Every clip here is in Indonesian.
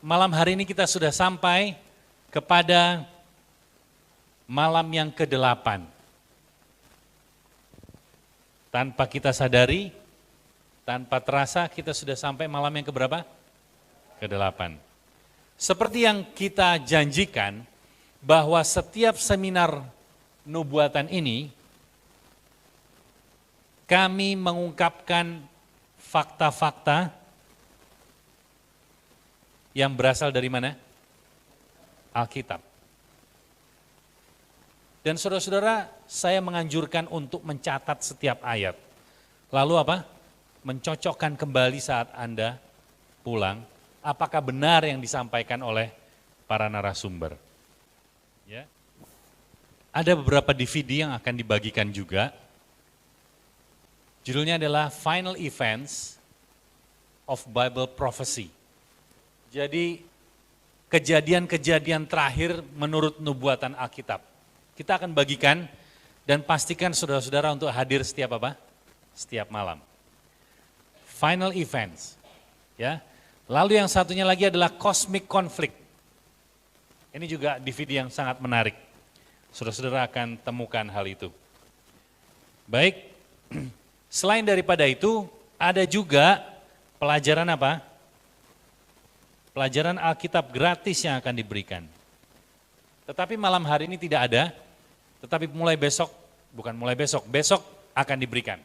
malam hari ini kita sudah sampai kepada malam yang ke-8. Tanpa kita sadari, tanpa terasa kita sudah sampai malam yang keberapa? Ke-8. Seperti yang kita janjikan bahwa setiap seminar nubuatan ini kami mengungkapkan fakta-fakta yang berasal dari mana? Alkitab. Dan saudara-saudara, saya menganjurkan untuk mencatat setiap ayat. Lalu apa? Mencocokkan kembali saat Anda pulang, apakah benar yang disampaikan oleh para narasumber. Ya. Ada beberapa DVD yang akan dibagikan juga. Judulnya adalah Final Events of Bible Prophecy. Jadi kejadian-kejadian terakhir menurut nubuatan Alkitab. Kita akan bagikan dan pastikan saudara-saudara untuk hadir setiap apa? Setiap malam. Final Events. Ya. Lalu yang satunya lagi adalah Cosmic Conflict. Ini juga DVD yang sangat menarik. Saudara-saudara akan temukan hal itu. Baik, selain daripada itu, ada juga pelajaran apa? Pelajaran Alkitab gratis yang akan diberikan. Tetapi malam hari ini tidak ada, tetapi besok akan diberikan.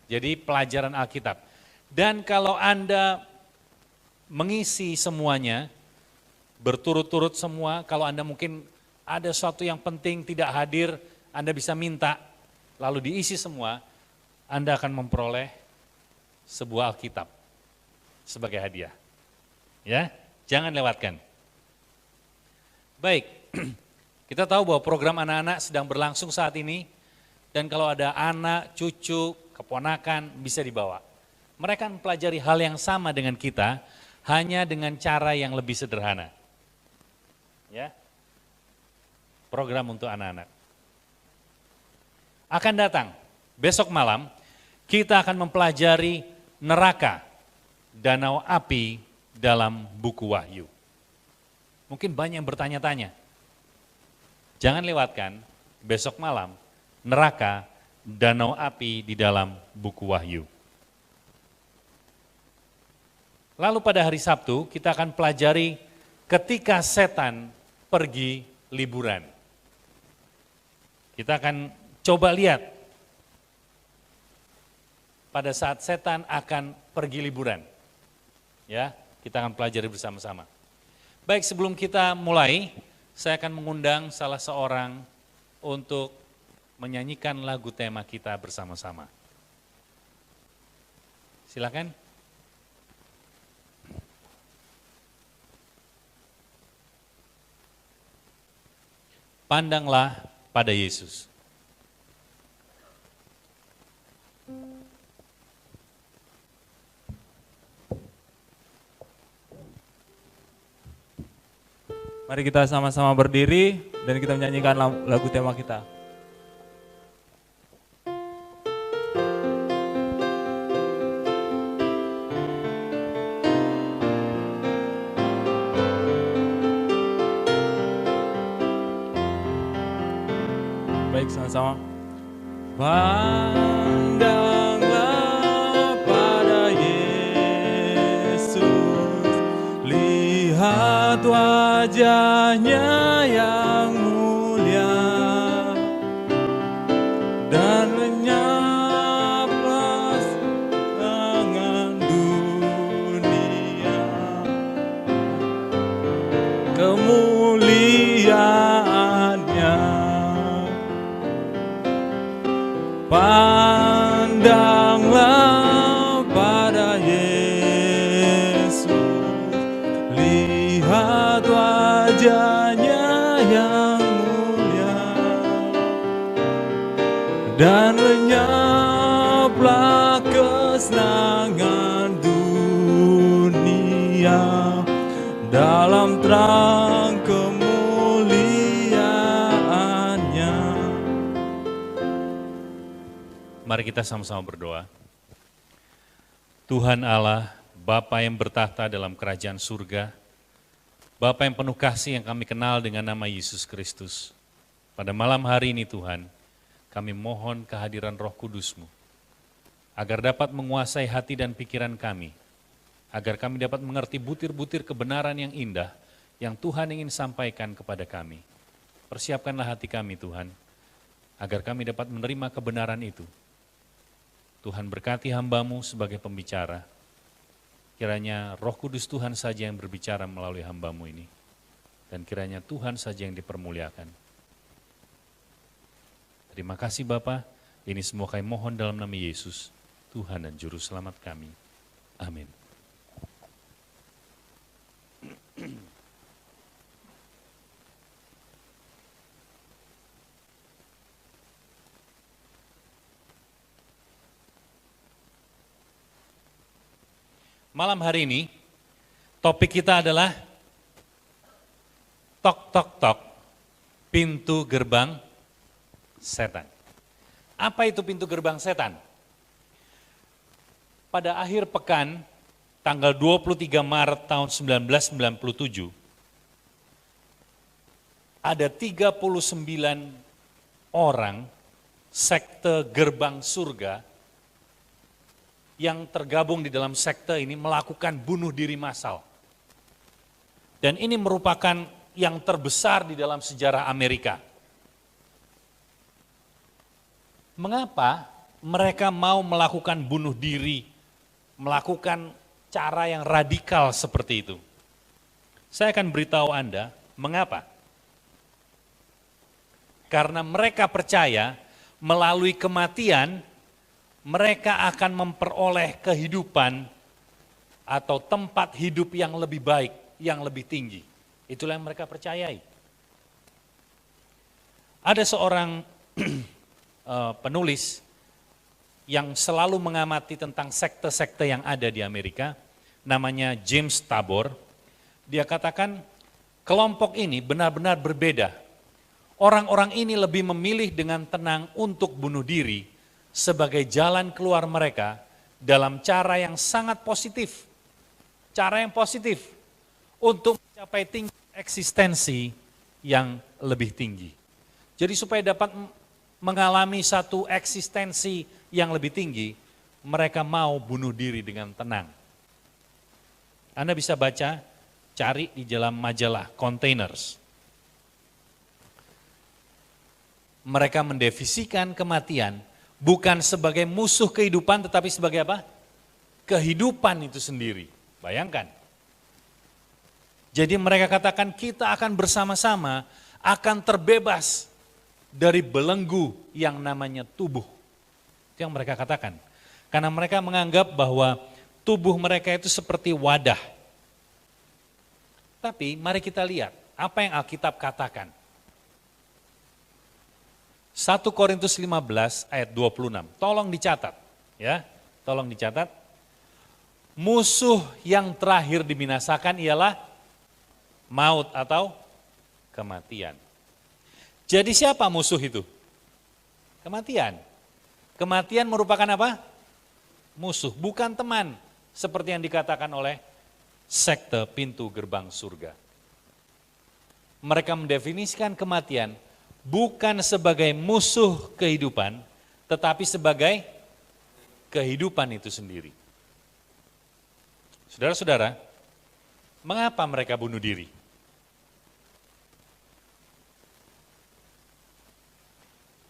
Jadi pelajaran Alkitab. Dan kalau Anda mengisi semuanya, berturut-turut semua, kalau Anda mungkin ada sesuatu yang penting tidak hadir, Anda bisa minta, lalu diisi semua, Anda akan memperoleh sebuah Alkitab sebagai hadiah. Ya, jangan lewatkan. Baik, kita tahu bahwa program anak-anak sedang berlangsung saat ini, dan kalau ada anak, cucu, keponakan bisa dibawa. Mereka mempelajari hal yang sama dengan kita, hanya dengan cara yang lebih sederhana. Ya, program untuk anak-anak. Akan datang, besok malam, kita akan mempelajari neraka, danau api dalam buku Wahyu. Mungkin banyak yang bertanya-tanya. Jangan lewatkan besok malam neraka, danau api di dalam buku Wahyu. Lalu pada hari Sabtu kita akan pelajari ketika setan pergi liburan. Kita akan coba lihat pada saat setan akan pergi liburan. Ya, kita akan pelajari bersama-sama. Baik, sebelum kita mulai, saya akan mengundang salah seorang untuk menyanyikan lagu tema kita bersama-sama. Silakan. Pandanglah pada Yesus. Mari kita sama-sama berdiri dan kita menyanyikan lagu tema kita. Baik, sama-sama. Pandanglah pada Yesus, lihat wajahnya yang mulia, dan lenyaplah dengan dunia. Kemuliaannya, pandanglah pada Yesus, lihat wajahnya yang mulia, dan lenyaplah kesenangan dunia dalam terang kemuliaannya. Mari kita sama-sama berdoa. Tuhan Allah, Bapa yang bertahta dalam kerajaan surga, Bapa yang penuh kasih yang kami kenal dengan nama Yesus Kristus. Pada malam hari ini Tuhan, kami mohon kehadiran Roh Kudus-Mu, agar dapat menguasai hati dan pikiran kami, agar kami dapat mengerti butir-butir kebenaran yang indah yang Tuhan ingin sampaikan kepada kami. Persiapkanlah hati kami Tuhan, agar kami dapat menerima kebenaran itu. Tuhan berkati hamba-Mu sebagai pembicara. Kiranya Roh Kudus Tuhan saja yang berbicara melalui hamba-Mu ini. Dan kiranya Tuhan saja yang dipermuliakan. Terima kasih Bapa. Ini semua kami mohon dalam nama Yesus, Tuhan dan Juru Selamat kami. Amin. Malam hari ini, topik kita adalah tok tok tok, pintu gerbang setan. Apa itu pintu gerbang setan? Pada akhir pekan, tanggal 23 Maret tahun 1997, ada 39 orang sekte gerbang surga yang tergabung di dalam sekte ini melakukan bunuh diri massal. Dan ini merupakan yang terbesar di dalam sejarah Amerika. Mengapa mereka mau melakukan bunuh diri, melakukan cara yang radikal seperti itu? Saya akan beritahu Anda mengapa. Karena mereka percaya melalui kematian mereka akan memperoleh kehidupan atau tempat hidup yang lebih baik, yang lebih tinggi. Itulah yang mereka percayai. Ada seorang penulis yang selalu mengamati tentang sekte-sekte yang ada di Amerika, namanya James Tabor. Dia katakan kelompok ini benar-benar berbeda. Orang-orang ini lebih memilih dengan tenang untuk bunuh diri sebagai jalan keluar mereka dalam cara yang sangat positif. Cara yang positif untuk mencapai tingkat eksistensi yang lebih tinggi. Jadi supaya dapat mengalami satu eksistensi yang lebih tinggi, mereka mau bunuh diri dengan tenang. Anda bisa baca, cari di dalam majalah Containers. Mereka mendefinisikan kematian bukan sebagai musuh kehidupan, tetapi sebagai apa? Kehidupan itu sendiri. Bayangkan. Jadi mereka katakan kita akan bersama-sama, akan terbebas dari belenggu yang namanya tubuh. Itu yang mereka katakan. Karena mereka menganggap bahwa tubuh mereka itu seperti wadah. Tapi mari kita lihat apa yang Alkitab katakan. 1 Korintus 15 ayat 26, tolong dicatat, ya, tolong dicatat. Musuh yang terakhir dibinasakan ialah maut atau kematian. Jadi siapa musuh itu? Kematian. Kematian merupakan apa? Musuh, bukan teman, seperti yang dikatakan oleh sekte pintu gerbang surga. Mereka mendefinisikan kematian bukan sebagai musuh kehidupan, tetapi sebagai kehidupan itu sendiri. Saudara-saudara, mengapa mereka bunuh diri?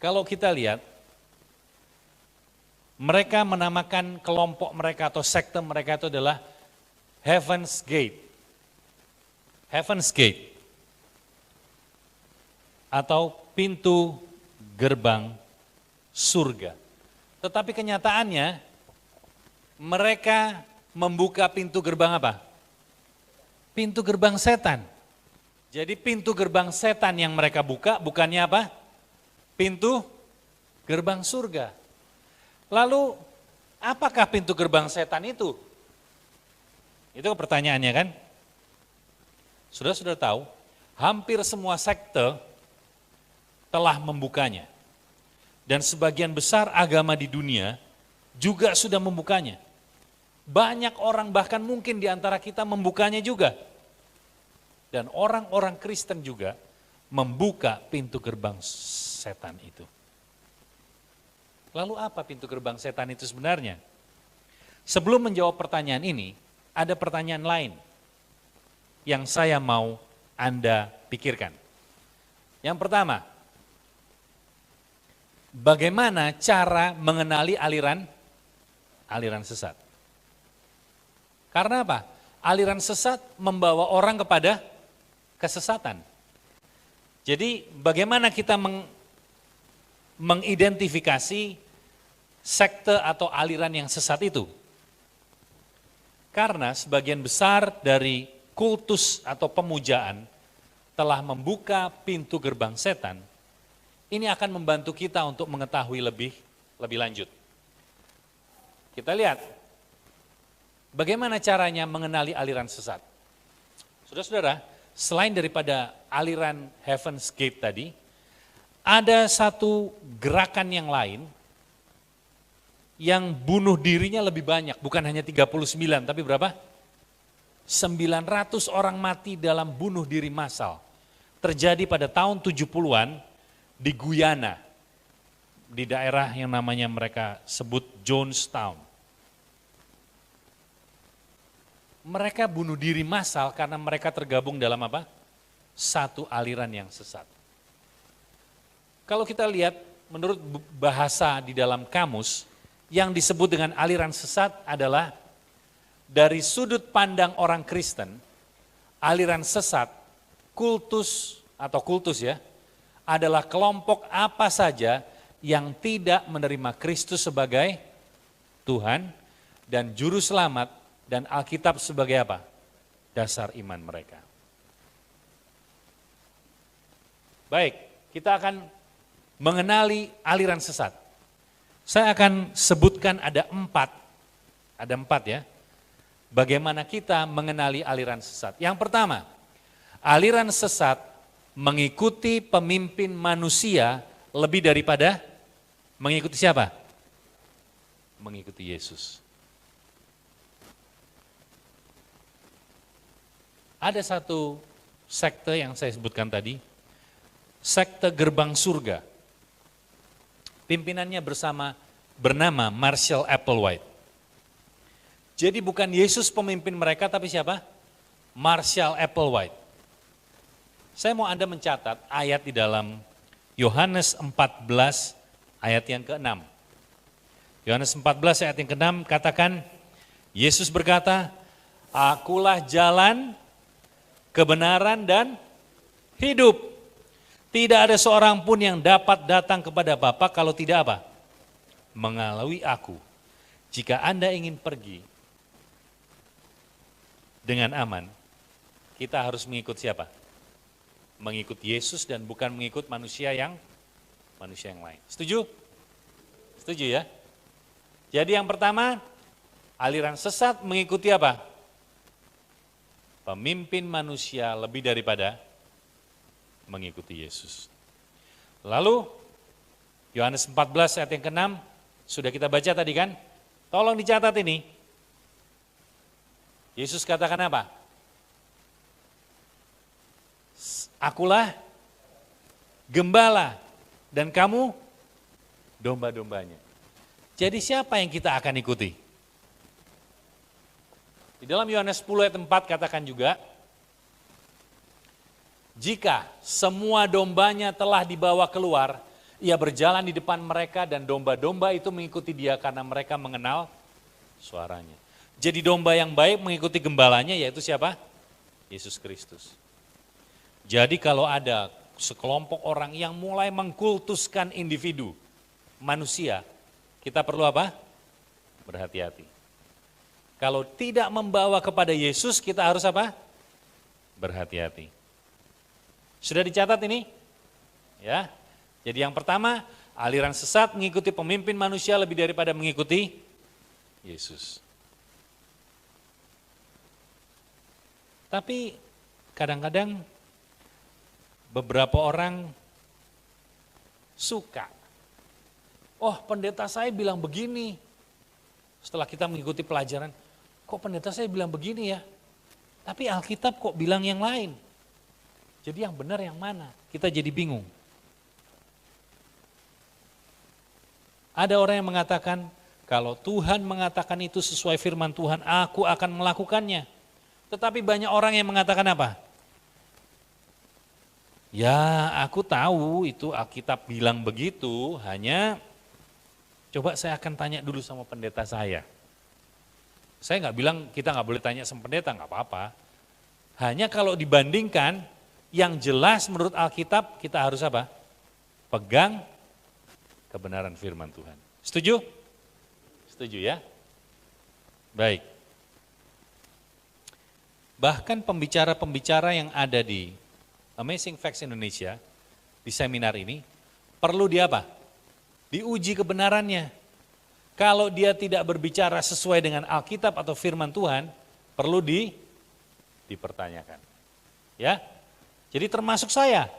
Kalau kita lihat, mereka menamakan kelompok mereka atau sekte mereka itu adalah Heaven's Gate. Heaven's Gate. Atau pintu gerbang surga. Tetapi kenyataannya mereka membuka pintu gerbang apa? Pintu gerbang setan. Jadi pintu gerbang setan yang mereka buka bukannya apa? Pintu gerbang surga. Lalu apakah pintu gerbang setan itu? Itu pertanyaannya kan? Sudah tahu, hampir semua sekte telah membukanya. Dan sebagian besar agama di dunia juga sudah membukanya. Banyak orang bahkan mungkin di antara kita membukanya juga. dan orang-orang Kristen juga membuka pintu gerbang setan itu. Lalu apa pintu gerbang setan itu sebenarnya? Sebelum menjawab pertanyaan ini, ada pertanyaan lain yang saya mau Anda pikirkan. Yang pertama, bagaimana cara mengenali aliran sesat? Karena apa? Aliran sesat membawa orang kepada kesesatan. Jadi bagaimana kita mengidentifikasi sekte atau aliran yang sesat itu? Karena sebagian besar dari kultus atau pemujaan telah membuka pintu gerbang setan, ini akan membantu kita untuk mengetahui lebih lanjut. Kita lihat bagaimana caranya mengenali aliran sesat. Saudara-saudara, selain daripada aliran Heaven's Gate tadi, ada satu gerakan yang lain yang bunuh dirinya lebih banyak, bukan hanya 39, tapi berapa? 900 orang mati dalam bunuh diri massal. Terjadi pada tahun 70-an di Guyana, di daerah yang namanya mereka sebut Jonestown. Mereka bunuh diri massal karena mereka tergabung dalam apa? Satu aliran yang sesat. Kalau kita lihat menurut bahasa di dalam kamus, yang disebut dengan aliran sesat adalah dari sudut pandang orang Kristen, aliran sesat, kultus ya, adalah kelompok apa saja yang tidak menerima Kristus sebagai Tuhan dan Juru Selamat dan Alkitab sebagai apa? Dasar iman mereka. Baik, kita akan mengenali aliran sesat. Saya akan sebutkan ada empat ya, bagaimana kita mengenali aliran sesat. Yang pertama, aliran sesat mengikuti pemimpin manusia lebih daripada mengikuti siapa? Mengikuti Yesus. Ada satu sekte yang saya sebutkan tadi, sekte gerbang surga. Pimpinannya bernama Marshall Applewhite. Jadi bukan Yesus pemimpin mereka, tapi siapa? Marshall Applewhite. Saya mau Anda mencatat ayat di dalam Yohanes 14 ayat yang ke-6. Yohanes 14 ayat yang ke-6 katakan, Yesus berkata, Akulah jalan, kebenaran dan hidup. Tidak ada seorang pun yang dapat datang kepada Bapa kalau tidak apa? Melalui aku. Jika Anda ingin pergi dengan aman, kita harus mengikut siapa? Mengikut Yesus dan bukan mengikut manusia yang lain. Setuju? Setuju ya? Jadi yang pertama, aliran sesat mengikuti apa? Pemimpin manusia lebih daripada mengikuti Yesus. Lalu Yohanes 14 ayat yang ke-6 sudah kita baca tadi kan? Tolong dicatat ini. Yesus katakan apa? Akulah gembala dan kamu domba-dombanya. Jadi siapa yang kita akan ikuti? Di dalam Yohanes 10 ayat 4 katakan juga, jika semua dombanya telah dibawa keluar, ia berjalan di depan mereka dan domba-domba itu mengikuti dia karena mereka mengenal suaranya. Jadi domba yang baik mengikuti gembalanya yaitu siapa? Yesus Kristus. Jadi kalau ada sekelompok orang yang mulai mengkultuskan individu, manusia, kita perlu apa? Berhati-hati. Kalau tidak membawa kepada Yesus, kita harus apa? Berhati-hati. Sudah dicatat ini? Ya. Jadi yang pertama, aliran sesat mengikuti pemimpin manusia lebih daripada mengikuti Yesus. Tapi kadang-kadang beberapa orang suka. Oh, pendeta saya bilang begini. Setelah kita mengikuti pelajaran, kok pendeta saya bilang begini ya? Tapi Alkitab kok bilang yang lain. Jadi yang benar yang mana? Kita jadi bingung. Ada orang yang mengatakan, kalau Tuhan mengatakan itu sesuai firman Tuhan, aku akan melakukannya. Tetapi banyak orang yang mengatakan apa? Ya, aku tahu itu Alkitab bilang begitu, hanya coba saya akan tanya dulu sama pendeta saya. Saya nggak bilang kita nggak boleh tanya sama pendeta, nggak apa-apa. Hanya kalau dibandingkan, yang jelas menurut Alkitab kita harus apa? Pegang kebenaran firman Tuhan. Setuju? Setuju ya? Baik. Bahkan pembicara-pembicara yang ada di Amazing Facts Indonesia, di seminar ini, perlu di apa? Diuji kebenarannya. Kalau dia tidak berbicara sesuai dengan Alkitab atau firman Tuhan, perlu dipertanyakan. Ya, jadi termasuk saya.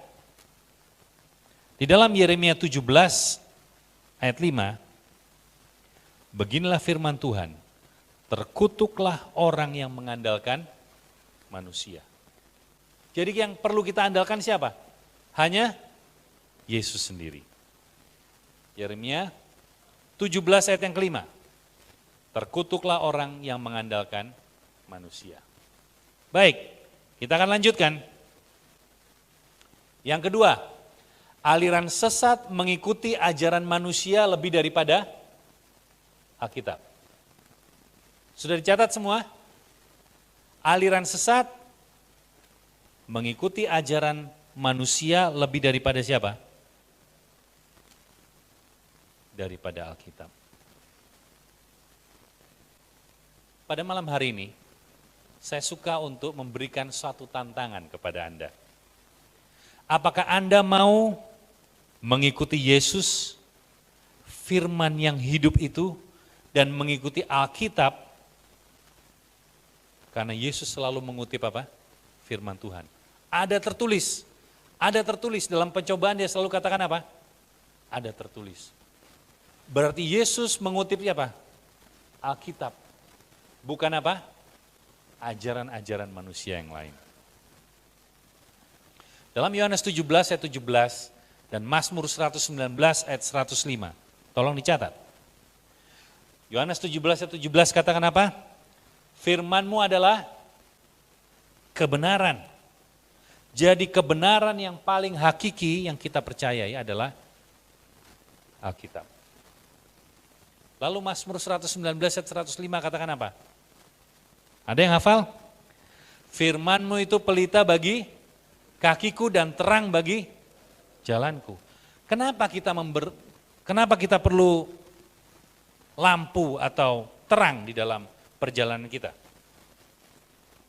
Di dalam Yeremia 17 ayat 5, beginilah firman Tuhan, terkutuklah orang yang mengandalkan manusia. Jadi yang perlu kita andalkan siapa? Hanya Yesus sendiri. Yeremia 17 ayat yang kelima, terkutuklah orang yang mengandalkan manusia. Baik, kita akan lanjutkan. Yang kedua, aliran sesat mengikuti ajaran manusia lebih daripada Alkitab. Sudah dicatat semua? Aliran sesat mengikuti ajaran manusia lebih daripada siapa? Daripada Alkitab. Pada malam hari ini, saya suka untuk memberikan suatu tantangan kepada Anda. Apakah Anda mau mengikuti Yesus, firman yang hidup itu, dan mengikuti Alkitab, karena Yesus selalu mengutip apa? Firman Tuhan. Ada tertulis dalam pencobaan dia selalu katakan apa? Ada tertulis. Berarti Yesus mengutip apa? Alkitab. Bukan apa? Ajaran-ajaran manusia yang lain. Dalam Yohanes 17 ayat 17 dan Mazmur 119 ayat 105. Tolong dicatat. Yohanes 17 ayat 17 katakan apa? Firman-Mu adalah kebenaran. Jadi kebenaran yang paling hakiki yang kita percayai adalah Alkitab. Lalu Mazmur 119 ayat 105 katakan apa? Ada yang hafal? Firman-Mu itu pelita bagi kakiku dan terang bagi jalanku. Kenapa kita perlu lampu atau terang di dalam perjalanan kita?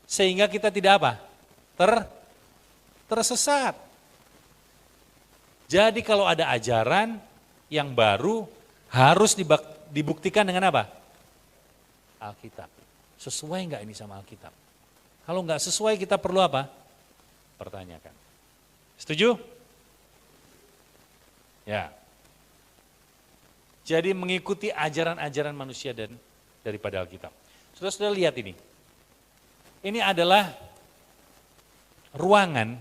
Sehingga kita tidak apa? Tersesat. Jadi kalau ada ajaran yang baru harus dibuktikan dengan apa? Alkitab. Sesuai enggak ini sama Alkitab? Kalau enggak sesuai kita perlu apa? Pertanyakan. Setuju? Ya. Jadi mengikuti ajaran-ajaran manusia dan daripada Alkitab. Sudah lihat ini. Ini adalah ruangan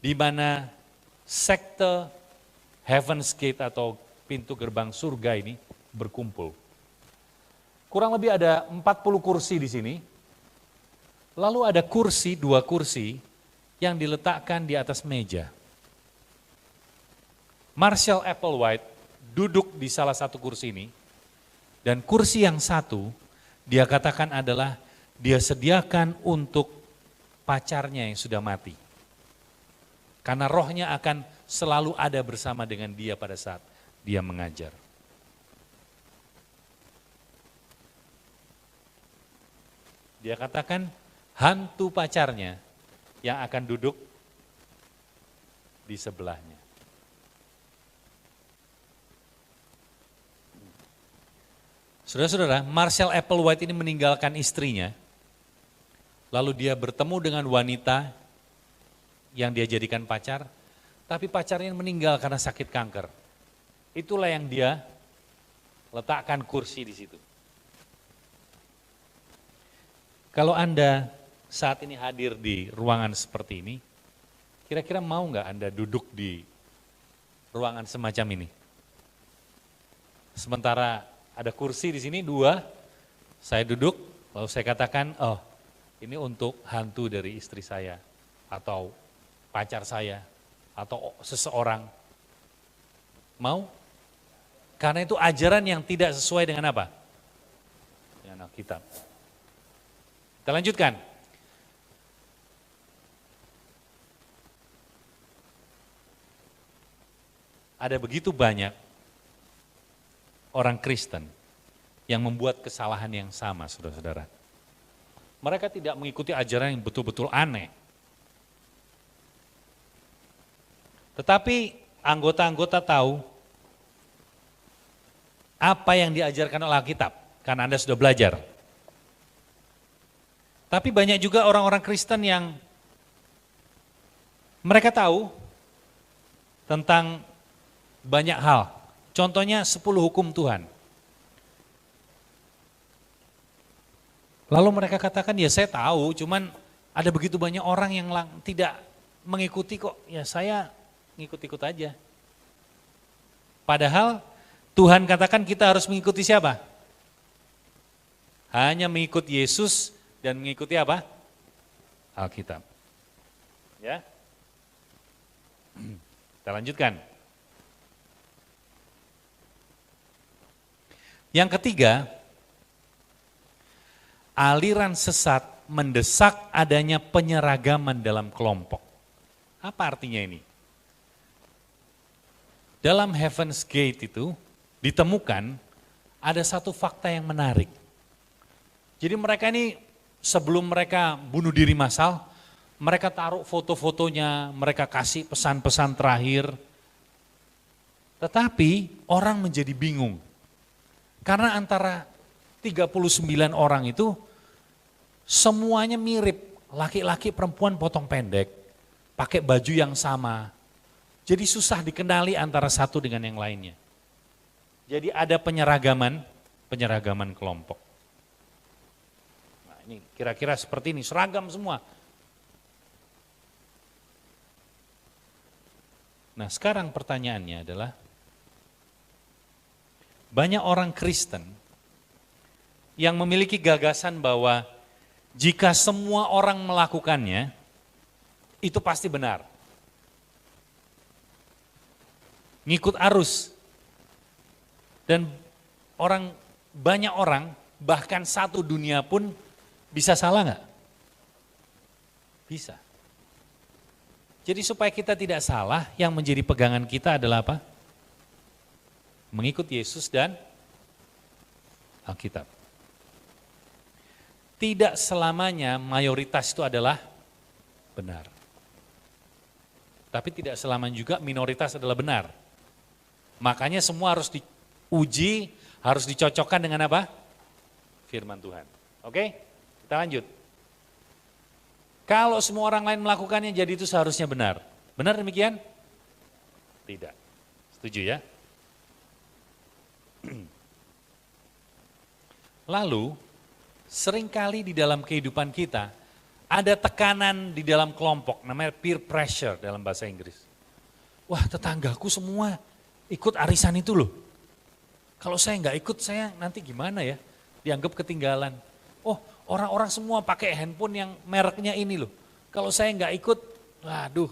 di mana sekte Heaven's Gate atau pintu gerbang surga ini berkumpul. Kurang lebih ada 40 kursi di sini. Lalu ada dua kursi yang diletakkan di atas meja. Marshall Applewhite duduk di salah satu kursi ini, dan kursi yang satu dia katakan adalah dia sediakan untuk pacarnya yang sudah mati. Karena rohnya akan selalu ada bersama dengan dia pada saat dia mengajar. Dia katakan hantu pacarnya yang akan duduk di sebelahnya. Saudara-saudara, Marshall Applewhite ini meninggalkan istrinya, lalu dia bertemu dengan wanita yang dia jadikan pacar, tapi pacarnya meninggal karena sakit kanker. Itulah yang dia letakkan kursi di situ. Kalau Anda saat ini hadir di ruangan seperti ini, Kira-kira mau nggak Anda duduk di ruangan semacam ini? Sementara ada kursi di sini 2, saya duduk, lalu saya katakan, oh ini untuk hantu dari istri saya, atau pacar saya, atau seseorang. Mau? Karena itu ajaran yang tidak sesuai dengan apa? Dengan Alkitab. Kita lanjutkan. Ada begitu banyak orang Kristen yang membuat kesalahan yang sama, saudara-saudara. Mereka tidak mengikuti ajaran yang betul-betul aneh. Tetapi anggota-anggota tahu apa yang diajarkan oleh Alkitab, karena Anda sudah belajar. Tapi banyak juga orang-orang Kristen yang mereka tahu tentang banyak hal. Contohnya 10 hukum Tuhan. Lalu mereka katakan, ya saya tahu, cuman ada begitu banyak orang yang tidak mengikuti kok, ya saya ngikut-ikut aja. Padahal Tuhan katakan kita harus mengikuti siapa? Hanya mengikuti Yesus dan mengikuti apa? Alkitab. Ya. Kita lanjutkan. Yang ketiga, aliran sesat mendesak adanya penyeragaman dalam kelompok. Apa artinya ini? Dalam Heaven's Gate itu ditemukan ada satu fakta yang menarik. Jadi mereka ini sebelum mereka bunuh diri massal, mereka taruh foto-fotonya, mereka kasih pesan-pesan terakhir. Tetapi orang menjadi bingung. Karena antara 39 orang itu semuanya mirip, laki-laki perempuan potong pendek, pakai baju yang sama. Jadi susah dikenali antara satu dengan yang lainnya. Jadi ada penyeragaman kelompok. Nah ini kira-kira seperti ini, seragam semua. Nah sekarang pertanyaannya adalah, banyak orang Kristen yang memiliki gagasan bahwa jika semua orang melakukannya, itu pasti benar. Ngikut arus. Dan banyak orang, bahkan satu dunia pun bisa salah nggak? Bisa. Jadi supaya kita tidak salah, yang menjadi pegangan kita adalah apa? Mengikut Yesus dan Alkitab. Tidak selamanya mayoritas itu adalah benar. Tapi tidak selamanya juga minoritas adalah benar. Makanya semua harus diuji, harus dicocokkan dengan apa? Firman Tuhan. Oke, kita lanjut. Kalau semua orang lain melakukannya, jadi itu seharusnya benar. Benar demikian? Tidak. Setuju ya? Lalu, seringkali di dalam kehidupan kita, ada tekanan di dalam kelompok, namanya peer pressure dalam bahasa Inggris. Wah tetanggaku semua ikut arisan itu loh. Kalau saya nggak ikut, saya nanti gimana ya? Dianggap ketinggalan. Oh orang-orang semua pakai handphone yang mereknya ini loh. Kalau saya nggak ikut, waduh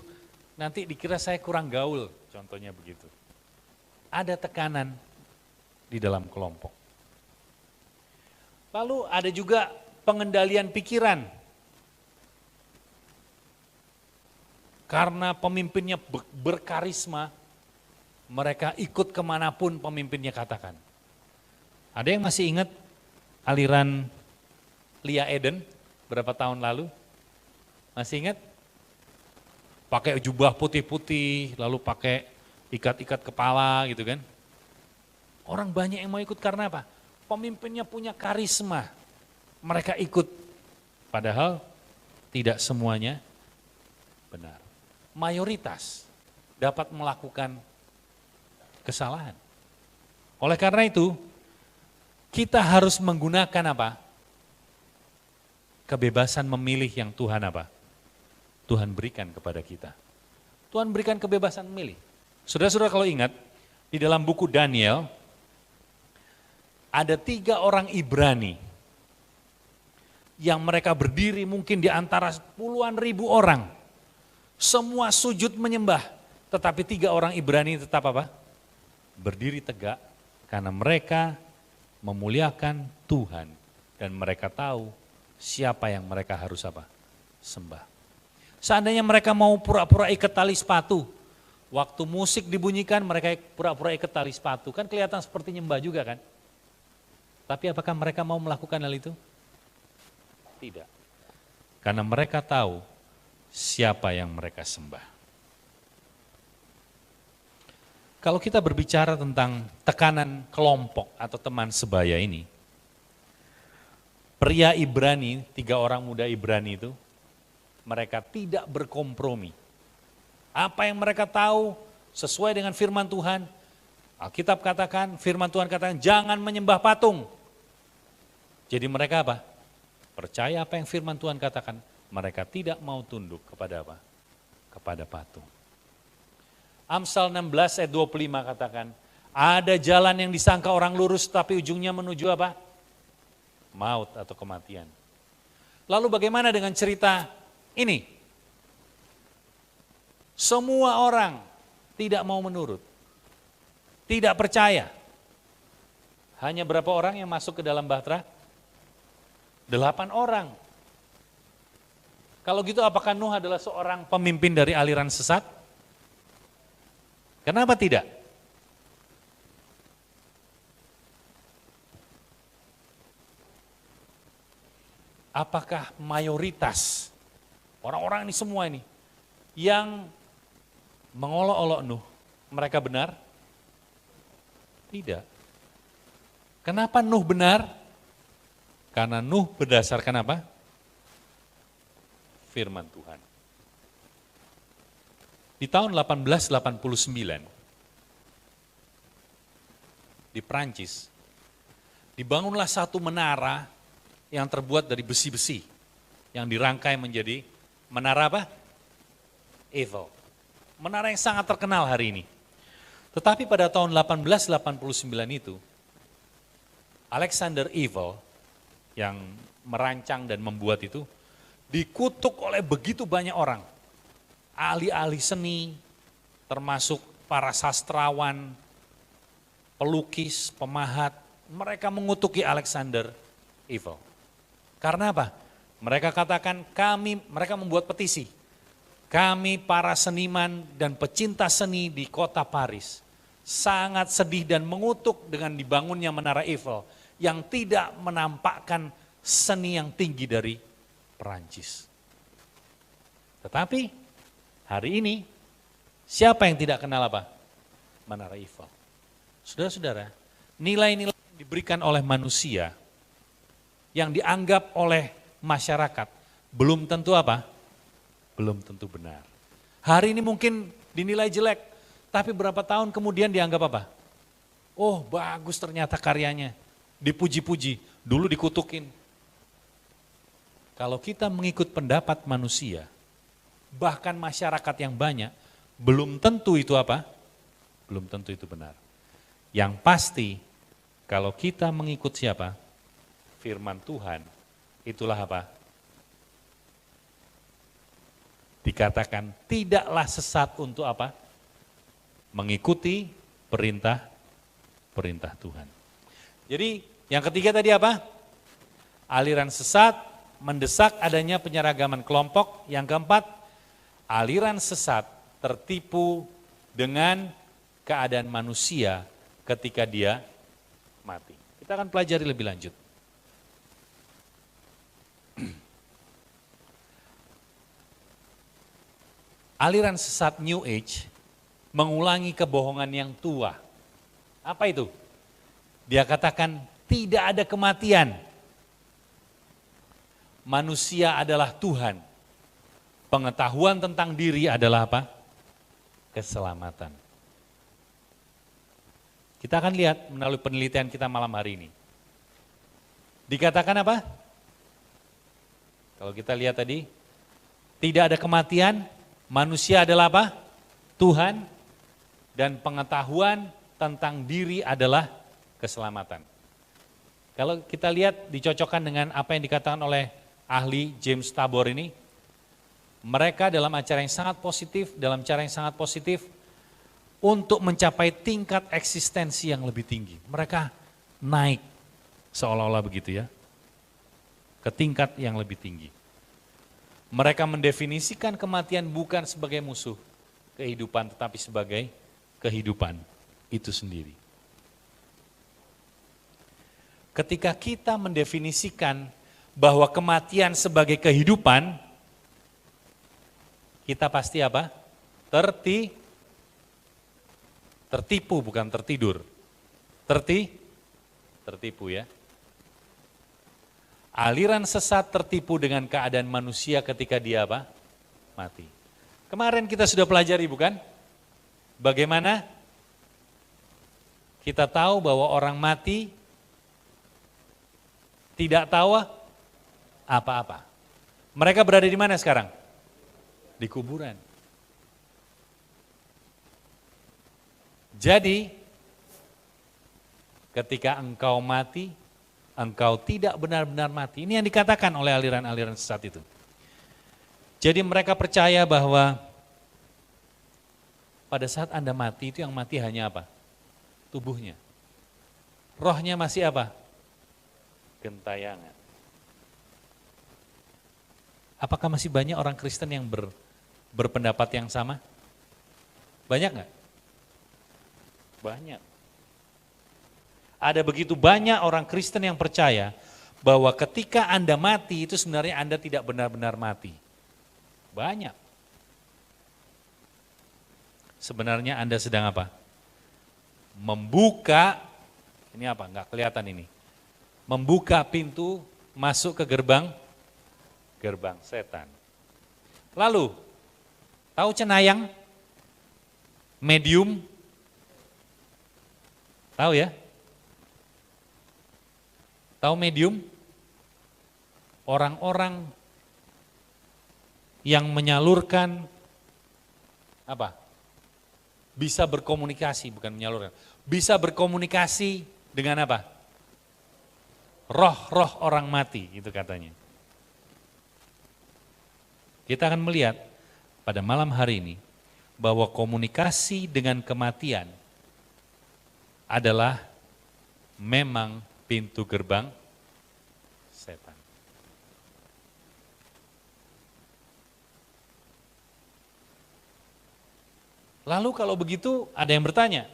nanti dikira saya kurang gaul, contohnya begitu. Ada tekanan di dalam kelompok. Lalu ada juga pengendalian pikiran. Karena pemimpinnya berkarisma, mereka ikut kemanapun pemimpinnya katakan. Ada yang masih ingat aliran Lia Eden berapa tahun lalu? Masih ingat? Pakai jubah putih-putih, lalu pakai ikat-ikat kepala gitu kan. Orang banyak yang mau ikut karena apa? Pemimpinnya punya karisma, mereka ikut. Padahal tidak semuanya benar. Mayoritas dapat melakukan kesalahan. Oleh karena itu, kita harus menggunakan apa? Kebebasan memilih yang Tuhan apa? Tuhan berikan kepada kita. Tuhan berikan kebebasan memilih. Saudara-saudara kalau ingat, di dalam buku Daniel, ada 3 orang Ibrani yang mereka berdiri mungkin di antara puluhan ribu orang. Semua sujud menyembah, tetapi 3 orang Ibrani tetap apa? Berdiri tegak karena mereka memuliakan Tuhan dan mereka tahu siapa yang mereka harus apa? Sembah. Seandainya mereka mau pura-pura ikat tali sepatu, waktu musik dibunyikan mereka pura-pura ikat tali sepatu, kan kelihatan seperti nyembah juga kan? Tapi apakah mereka mau melakukan hal itu? Tidak. Karena mereka tahu siapa yang mereka sembah. Kalau kita berbicara tentang tekanan kelompok atau teman sebaya ini, pria Ibrani, 3 orang muda Ibrani itu, mereka tidak berkompromi. Apa yang mereka tahu sesuai dengan firman Tuhan, Alkitab katakan, firman Tuhan katakan, jangan menyembah patung. Jadi mereka apa? Percaya apa yang firman Tuhan katakan, mereka tidak mau tunduk kepada apa? Kepada patung. Amsal 16 ayat 25 katakan, ada jalan yang disangka orang lurus tapi ujungnya menuju apa? Maut atau kematian. Lalu bagaimana dengan cerita ini? Semua orang tidak mau menurut, tidak percaya. Hanya berapa orang yang masuk ke dalam bahtera? 8 orang. Kalau gitu apakah Nuh adalah seorang pemimpin dari aliran sesat? Kenapa tidak? Apakah mayoritas orang-orang ini semua ini yang mengolok-olok Nuh, mereka benar? Tidak. Kenapa Nuh benar? Karena Nuh berdasarkan apa? Firman Tuhan. Di tahun 1889, di Prancis, dibangunlah satu menara yang terbuat dari besi-besi, yang dirangkai menjadi menara apa? Eiffel. Menara yang sangat terkenal hari ini. Tetapi pada tahun 1889 itu, Alexander Eiffel yang merancang dan membuat itu, dikutuk oleh begitu banyak orang. Ahli-ahli seni, termasuk para sastrawan, pelukis, pemahat, mereka mengutuki Alexander Eiffel. Karena apa? Mereka katakan mereka membuat petisi. Kami para seniman dan pecinta seni di kota Paris sangat sedih dan mengutuk dengan dibangunnya Menara Eiffel yang tidak menampakkan seni yang tinggi dari Perancis. Tetapi hari ini siapa yang tidak kenal apa? Menara Eiffel. Saudara-saudara, nilai-nilai yang diberikan oleh manusia yang dianggap oleh masyarakat belum tentu apa? Belum tentu benar. Hari ini mungkin dinilai jelek, tapi berapa tahun kemudian dianggap apa? Oh, bagus ternyata karyanya. Dipuji-puji, dulu dikutukin. Kalau kita mengikut pendapat manusia, bahkan masyarakat yang banyak, belum tentu itu apa? Belum tentu itu benar. Yang pasti, kalau kita mengikut siapa? Firman Tuhan, itulah apa? Dikatakan tidaklah sesat untuk apa? Mengikuti perintah Tuhan. Jadi yang ketiga tadi apa? Aliran sesat mendesak adanya penyeragaman kelompok. Yang keempat, aliran sesat tertipu dengan keadaan manusia ketika dia mati. Kita akan pelajari lebih lanjut. Aliran sesat New Age mengulangi kebohongan yang tua. Apa itu? Dia katakan tidak ada kematian. Manusia adalah Tuhan. Pengetahuan tentang diri adalah apa? Keselamatan. Kita akan lihat melalui penelitian kita malam hari ini. Dikatakan apa? Kalau kita lihat tadi, tidak ada kematian, manusia adalah apa? Tuhan dan pengetahuan tentang diri adalah keselamatan. Kalau kita lihat dicocokkan dengan apa yang dikatakan oleh ahli James Tabor ini, mereka dalam cara yang sangat positif untuk mencapai tingkat eksistensi yang lebih tinggi. Mereka naik seolah-olah begitu ya, ke tingkat yang lebih tinggi. Mereka mendefinisikan kematian bukan sebagai musuh kehidupan, tetapi sebagai kehidupan itu sendiri. Ketika kita mendefinisikan bahwa kematian sebagai kehidupan, kita pasti apa? Tertipu bukan tertidur. Tertipu ya. Aliran sesat tertipu dengan keadaan manusia ketika dia apa? Mati. Kemarin kita sudah pelajari bukan? Bagaimana kita tahu bahwa orang mati tidak tahu apa-apa. Mereka berada di mana sekarang? Di kuburan. Jadi, ketika engkau mati, engkau tidak benar-benar mati. Ini yang dikatakan oleh aliran-aliran sesat itu. Jadi mereka percaya bahwa pada saat Anda mati, itu yang mati hanya apa? Tubuhnya. Rohnya masih apa? Gentayangan. Apakah masih banyak orang Kristen yang berpendapat yang sama? Banyak nggak? Banyak. Ada begitu banyak orang Kristen yang percaya bahwa ketika Anda mati itu sebenarnya Anda tidak benar-benar mati. Banyak. Sebenarnya Anda sedang apa? Membuka, ini apa? Nggak kelihatan ini. Membuka pintu masuk ke gerbang setan. Lalu, tahu cenayang? Medium? Tahu ya? Tahu medium? Orang-orang yang menyalurkan apa? Bisa berkomunikasi, bukan menyalurkan. Bisa berkomunikasi dengan apa? Roh-roh orang mati, itu katanya. Kita akan melihat pada malam hari ini bahwa komunikasi dengan kematian adalah memang pintu gerbang setan. Lalu kalau begitu ada yang bertanya,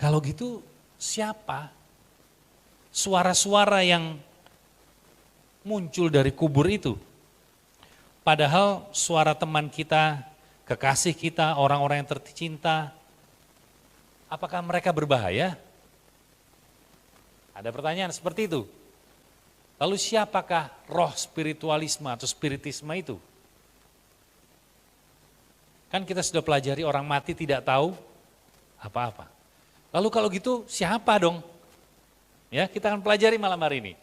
kalau gitu siapa suara-suara yang muncul dari kubur itu? Padahal suara teman kita, kekasih kita, orang-orang yang tercinta, apakah mereka berbahaya? Ada pertanyaan seperti itu. Lalu siapakah roh spiritualisme atau spiritisme itu? Kan kita sudah pelajari orang mati tidak tahu apa-apa. Lalu kalau gitu siapa dong? Ya, kita akan pelajari malam hari ini.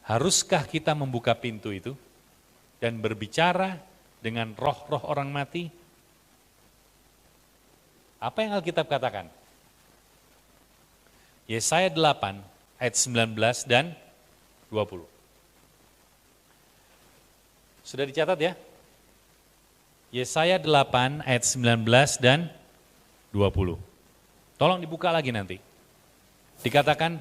Haruskah kita membuka pintu itu dan berbicara dengan roh-roh orang mati? Apa yang Alkitab katakan? Yesaya 8 ayat 19 dan 20. Sudah dicatat ya? Yesaya 8 ayat 19 dan 20. Tolong dibuka lagi nanti. Dikatakan,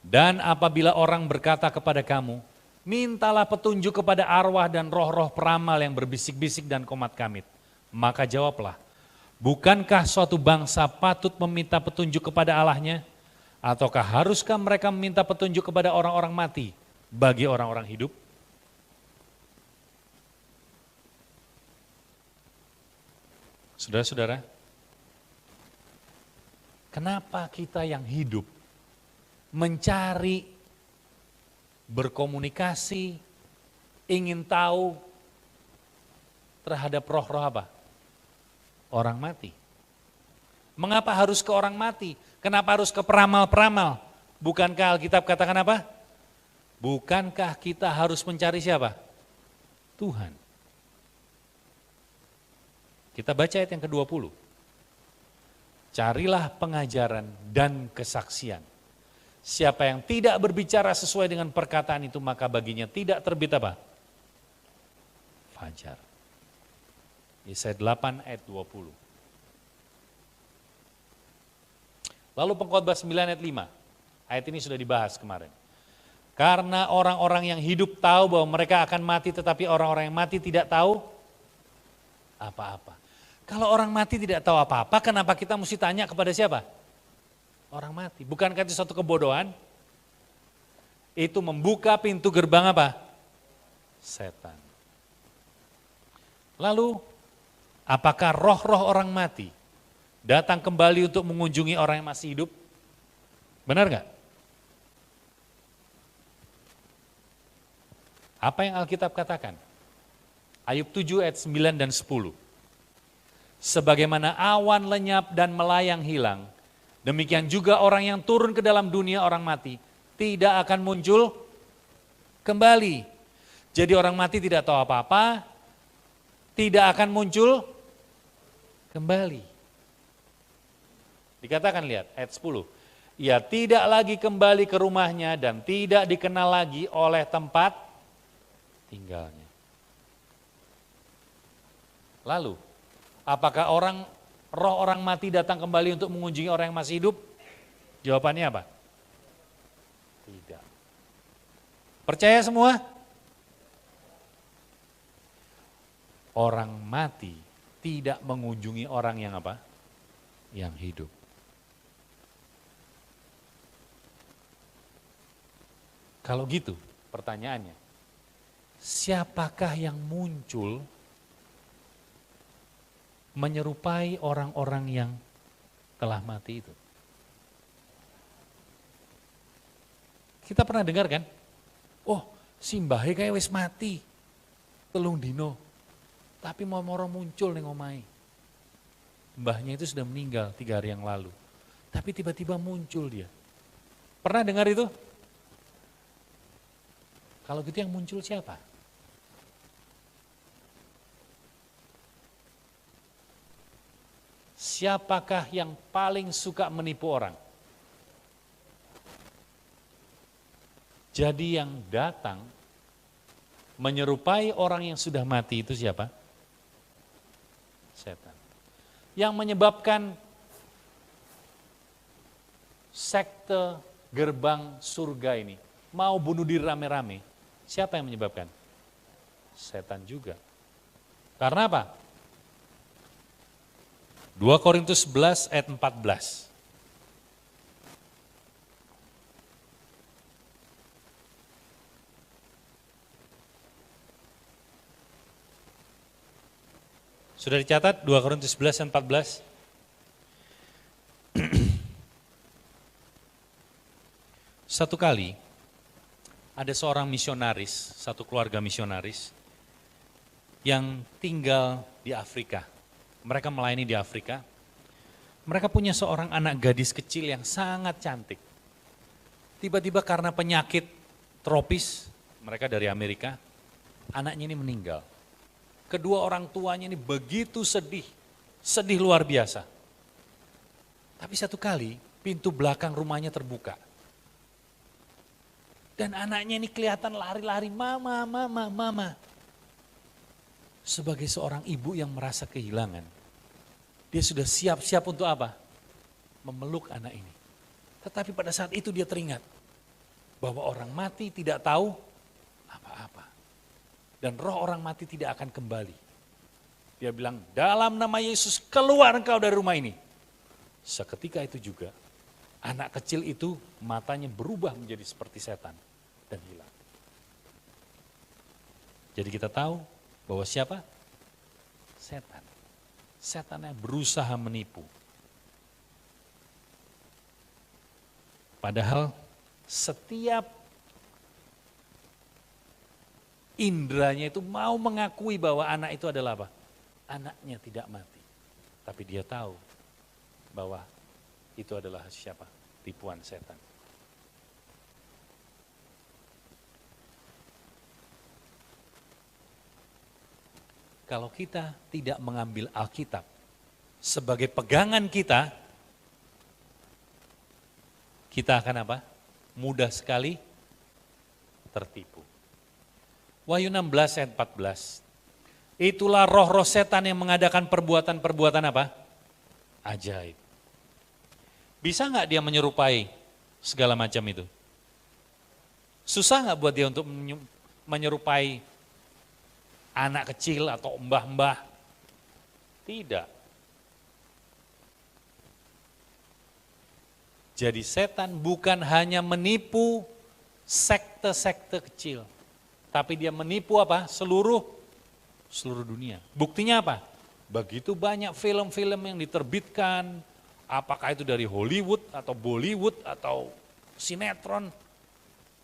dan apabila orang berkata kepada kamu, mintalah petunjuk kepada arwah dan roh-roh peramal yang berbisik-bisik dan komat kamit. Maka jawablah, bukankah suatu bangsa patut meminta petunjuk kepada Allahnya? Ataukah haruskah mereka meminta petunjuk kepada orang-orang mati bagi orang-orang hidup? Saudara-saudara, kenapa kita yang hidup mencari, berkomunikasi, ingin tahu terhadap roh-roh apa? Orang mati. Mengapa harus ke orang mati? Kenapa harus ke peramal-peramal? Bukankah Alkitab katakan apa? Bukankah kita harus mencari siapa? Tuhan. Kita baca ayat yang ke-20. Carilah pengajaran dan kesaksian. Siapa yang tidak berbicara sesuai dengan perkataan itu, maka baginya tidak terbit apa? Fajar. Yesaya 8 ayat 20. Lalu Pengkhotbah 9 ayat 5. Ayat ini sudah dibahas kemarin. Karena orang-orang yang hidup tahu bahwa mereka akan mati, tetapi orang-orang yang mati tidak tahu apa-apa. Kalau orang mati tidak tahu apa-apa, kenapa kita mesti tanya kepada siapa? Orang mati. Bukankah itu suatu kebodohan? Itu membuka pintu gerbang apa? Setan. Lalu, apakah roh-roh orang mati datang kembali untuk mengunjungi orang yang masih hidup? Benar nggak? Apa yang Alkitab katakan? Ayub 7 ayat 9 dan 10. Sebagaimana awan lenyap dan melayang hilang, demikian juga orang yang turun ke dalam dunia orang mati tidak akan muncul kembali. Jadi orang mati tidak tahu apa-apa, tidak akan muncul kembali. Dikatakan lihat ayat 10. Ia tidak lagi kembali ke rumahnya dan tidak dikenal lagi oleh tempat tinggalnya. Lalu, apakah roh orang mati datang kembali untuk mengunjungi orang yang masih hidup? Jawabannya apa? Tidak. Percaya semua? Orang mati tidak mengunjungi orang yang apa? Yang hidup. Kalau gitu, pertanyaannya, siapakah yang muncul menyerupai orang-orang yang telah mati itu? Kita pernah dengar kan? Oh, si mbahe kayak wis mati, telung dino, tapi mau-moro muncul ning omahe. Mbahnya itu sudah meninggal 3 hari yang lalu, tapi tiba-tiba muncul dia. Pernah dengar itu? Kalau gitu yang muncul siapa? Siapakah yang paling suka menipu orang? Jadi yang datang menyerupai orang yang sudah mati itu siapa? Setan. Yang menyebabkan sekte gerbang surga ini mau bunuh diri rame-rame. Siapa yang menyebabkan? Setan juga. Karena apa? 2 Korintus 11 ayat 14. Sudah dicatat 2 Korintus 11 ayat 14? Satu kali ada seorang misionaris, satu keluarga misionaris yang tinggal di Afrika. Mereka melayani di Afrika. Mereka punya seorang anak gadis kecil yang sangat cantik. Tiba-tiba karena penyakit tropis, mereka dari Amerika, anaknya ini meninggal. Kedua orang tuanya ini begitu sedih, sedih luar biasa. Tapi satu kali pintu belakang rumahnya terbuka. Dan anaknya ini kelihatan lari-lari, mama, mama, mama. Sebagai seorang ibu yang merasa kehilangan, dia sudah siap-siap untuk apa? Memeluk anak ini. Tetapi pada saat itu dia teringat bahwa orang mati tidak tahu apa-apa. Dan roh orang mati tidak akan kembali. Dia bilang, dalam nama Yesus keluar engkau dari rumah ini. Seketika itu juga, anak kecil itu matanya berubah menjadi seperti setan dan hilang. Jadi kita tahu bahwa siapa? Setan. Setan yang berusaha menipu. Padahal setiap indranya itu mau mengakui bahwa anak itu adalah apa? Anaknya tidak mati. Tapi dia tahu bahwa itu adalah siapa? Tipuan setan. kalau kita tidak mengambil Alkitab sebagai pegangan kita, kita akan apa? Mudah sekali tertipu. Wahyu 16 ayat 14. Itulah roh-roh setan yang mengadakan perbuatan-perbuatan apa? Ajaib. Bisa nggak dia menyerupai segala macam itu? Susah nggak buat dia untuk menyerupai anak kecil atau mbah-mbah? Tidak. Jadi setan bukan hanya menipu sekte-sekte kecil, tapi dia menipu apa? Seluruh dunia. Buktinya apa? Begitu banyak film-film yang diterbitkan, apakah itu dari Hollywood atau Bollywood atau sinetron,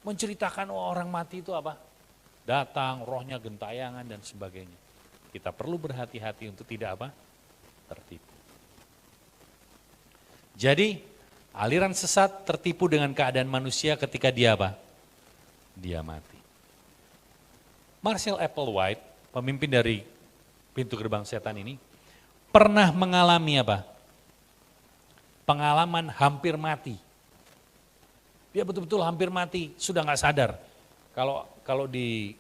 menceritakan orang mati itu apa? Datang, rohnya gentayangan dan sebagainya. Kita perlu berhati-hati untuk tidak apa? Tertipu. Jadi, aliran sesat tertipu dengan keadaan manusia ketika dia apa? Dia mati. Marshall Applewhite, pemimpin dari pintu gerbang setan ini, pernah mengalami apa? Pengalaman hampir mati. Dia betul-betul hampir mati, sudah nggak sadar. Kalau di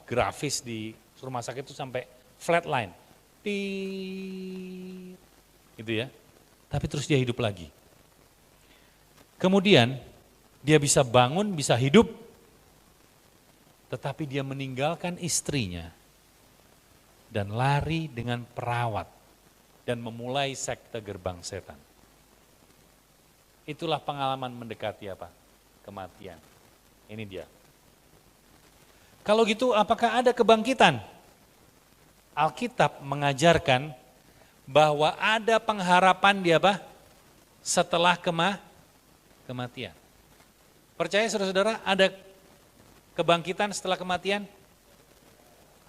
grafis di rumah sakit itu sampai flatline, gitu ya. Tapi terus dia hidup lagi. Kemudian dia bisa bangun, bisa hidup, tetapi dia meninggalkan istrinya dan lari dengan perawat dan memulai sekte gerbang setan. Itulah pengalaman mendekati apa? Kematian. Ini dia. Kalau gitu apakah ada kebangkitan? Alkitab mengajarkan bahwa ada pengharapan di apa? Setelah kematian. Percaya saudara-saudara ada kebangkitan setelah kematian?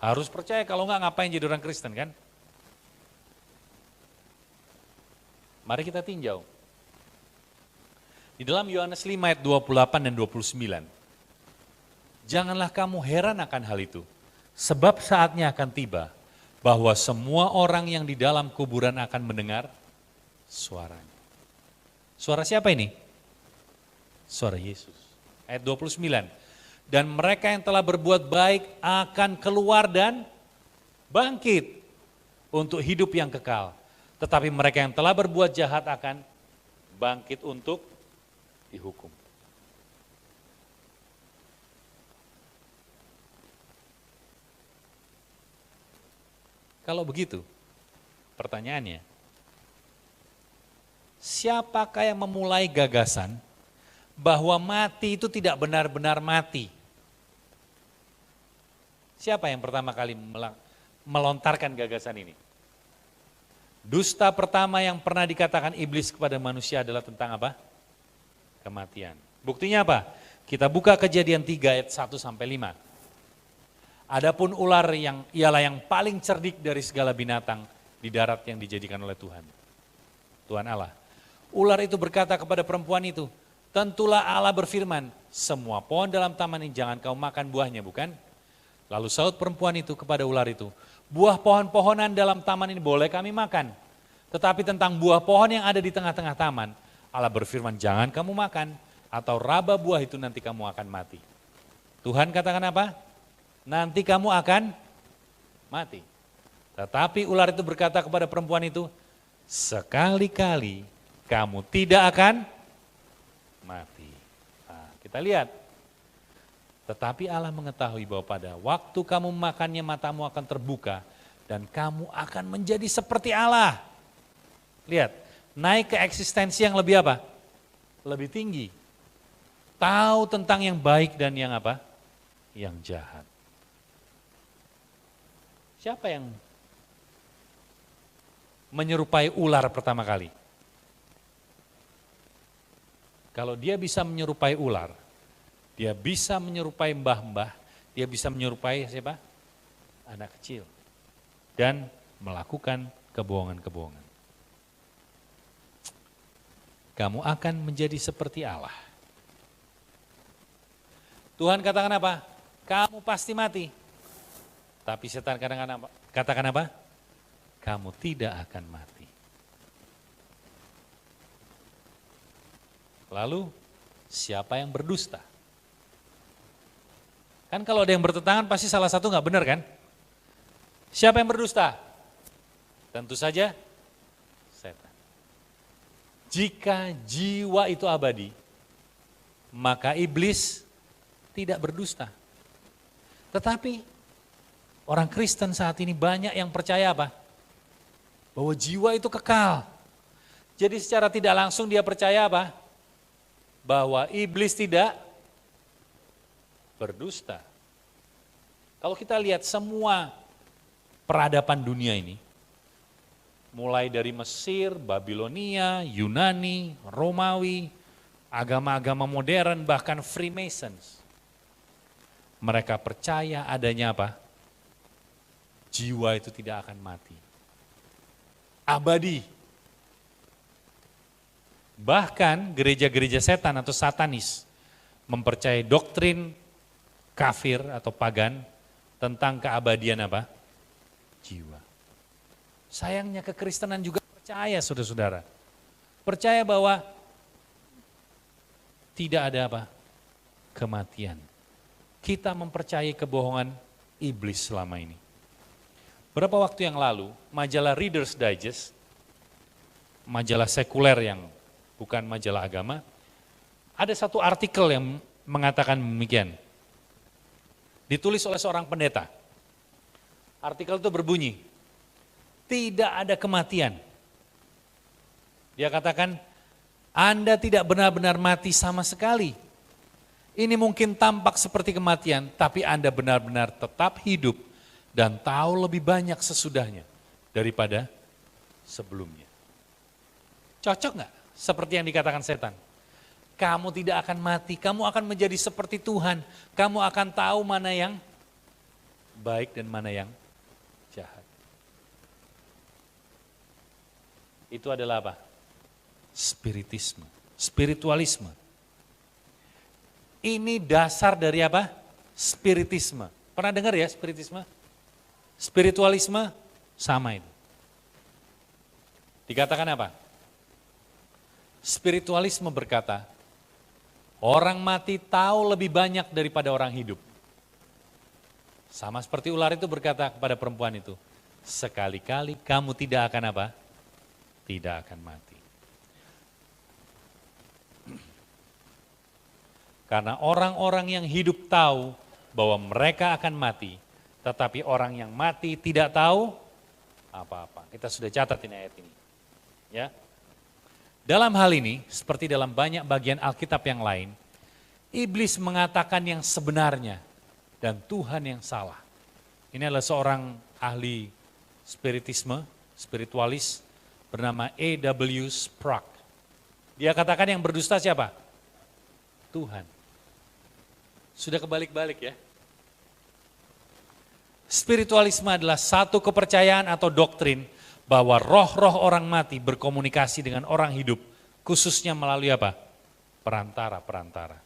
Harus percaya, kalau enggak ngapain jadi orang Kristen kan? Mari kita tinjau. Di dalam Yohanes 5 ayat 28 dan 29. Janganlah kamu heran akan hal itu, sebab saatnya akan tiba bahwa semua orang yang di dalam kuburan akan mendengar suaranya. Suara siapa ini? Suara Yesus. Ayat 29. Dan mereka yang telah berbuat baik akan keluar dan bangkit untuk hidup yang kekal. Tetapi mereka yang telah berbuat jahat akan bangkit untuk dihukum. Kalau begitu, pertanyaannya, siapakah yang memulai gagasan bahwa mati itu tidak benar-benar mati? Siapa yang pertama kali melontarkan gagasan ini? Dusta pertama yang pernah dikatakan iblis kepada manusia adalah tentang apa? Kematian. Buktinya apa? Kita buka Kejadian 3 ayat 1 sampai 5. Adapun ular yang ialah yang paling cerdik dari segala binatang di darat yang dijadikan oleh Tuhan. Tuhan Allah. Ular itu berkata kepada perempuan itu, tentulah Allah berfirman, semua pohon dalam taman ini jangan kau makan buahnya, bukan? Lalu saut perempuan itu kepada ular itu, buah pohon-pohonan dalam taman ini boleh kami makan. Tetapi tentang buah pohon yang ada di tengah-tengah taman, Allah berfirman, jangan kamu makan, atau raba buah itu nanti kamu akan mati. Tuhan katakan apa? Nanti kamu akan mati. Tetapi ular itu berkata kepada perempuan itu, sekali-kali kamu tidak akan mati. Nah, kita lihat. Tetapi Allah mengetahui bahwa pada waktu kamu makannya matamu akan terbuka dan kamu akan menjadi seperti Allah. Lihat, naik ke eksistensi yang lebih apa? Lebih tinggi. Tahu tentang yang baik dan yang apa? Yang jahat. Siapa yang menyerupai ular pertama kali? Kalau dia bisa menyerupai ular, dia bisa menyerupai mbah-mbah, dia bisa menyerupai siapa? Anak kecil. Dan melakukan kebohongan-kebohongan. Kamu akan menjadi seperti Allah. Tuhan katakan apa? Kamu pasti mati. Tapi setan kadang-kadang katakan apa? Kamu tidak akan mati. Lalu siapa yang berdusta? Kan kalau ada yang bertentangan pasti salah satu nggak benar kan? Siapa yang berdusta? Tentu saja setan. Jika jiwa itu abadi, maka iblis tidak berdusta. Tetapi orang Kristen saat ini banyak yang percaya apa? Bahwa jiwa itu kekal. Jadi secara tidak langsung dia percaya apa? Bahwa iblis tidak berdusta. Kalau kita lihat semua peradaban dunia ini, mulai dari Mesir, Babilonia, Yunani, Romawi, agama-agama modern, bahkan Freemasons. Mereka percaya adanya apa? Jiwa itu tidak akan mati. Abadi. Bahkan gereja-gereja setan atau satanis mempercayai doktrin kafir atau pagan tentang keabadian apa? Jiwa. Sayangnya kekristenan juga percaya saudara-saudara. Percaya bahwa tidak ada apa? Kematian. Kita mempercayai kebohongan iblis selama ini. Berapa waktu yang lalu, majalah Reader's Digest, majalah sekuler yang bukan majalah agama, ada satu artikel yang mengatakan demikian. Ditulis oleh seorang pendeta. Artikel itu berbunyi, tidak ada kematian. Dia katakan, Anda tidak benar-benar mati sama sekali. Ini mungkin tampak seperti kematian, tapi Anda benar-benar tetap hidup dan tahu lebih banyak sesudahnya daripada sebelumnya. Cocok nggak seperti yang dikatakan setan? Kamu tidak akan mati, kamu akan menjadi seperti Tuhan. Kamu akan tahu mana yang baik dan mana yang jahat. Itu adalah apa? Spiritisme, spiritualisme. Ini dasar dari apa? Spiritisme. Pernah dengar ya spiritisme? Spiritualisme sama itu. Dikatakan apa? Spiritualisme berkata, orang mati tahu lebih banyak daripada orang hidup. Sama seperti ular itu berkata kepada perempuan itu, sekali-kali kamu tidak akan apa? Tidak akan mati. Karena orang-orang yang hidup tahu bahwa mereka akan mati, tetapi orang yang mati tidak tahu apa-apa. Kita sudah catat ini ayat ini. Ya. Dalam hal ini, seperti dalam banyak bagian Alkitab yang lain, iblis mengatakan yang sebenarnya dan Tuhan yang salah. Ini adalah seorang ahli spiritisme, spiritualis bernama A.W. Sprague. Dia katakan yang berdusta siapa? Tuhan. Sudah kebalik-balik ya. Spiritualisme adalah satu kepercayaan atau doktrin bahwa roh-roh orang mati berkomunikasi dengan orang hidup, khususnya melalui apa? Perantara-perantara.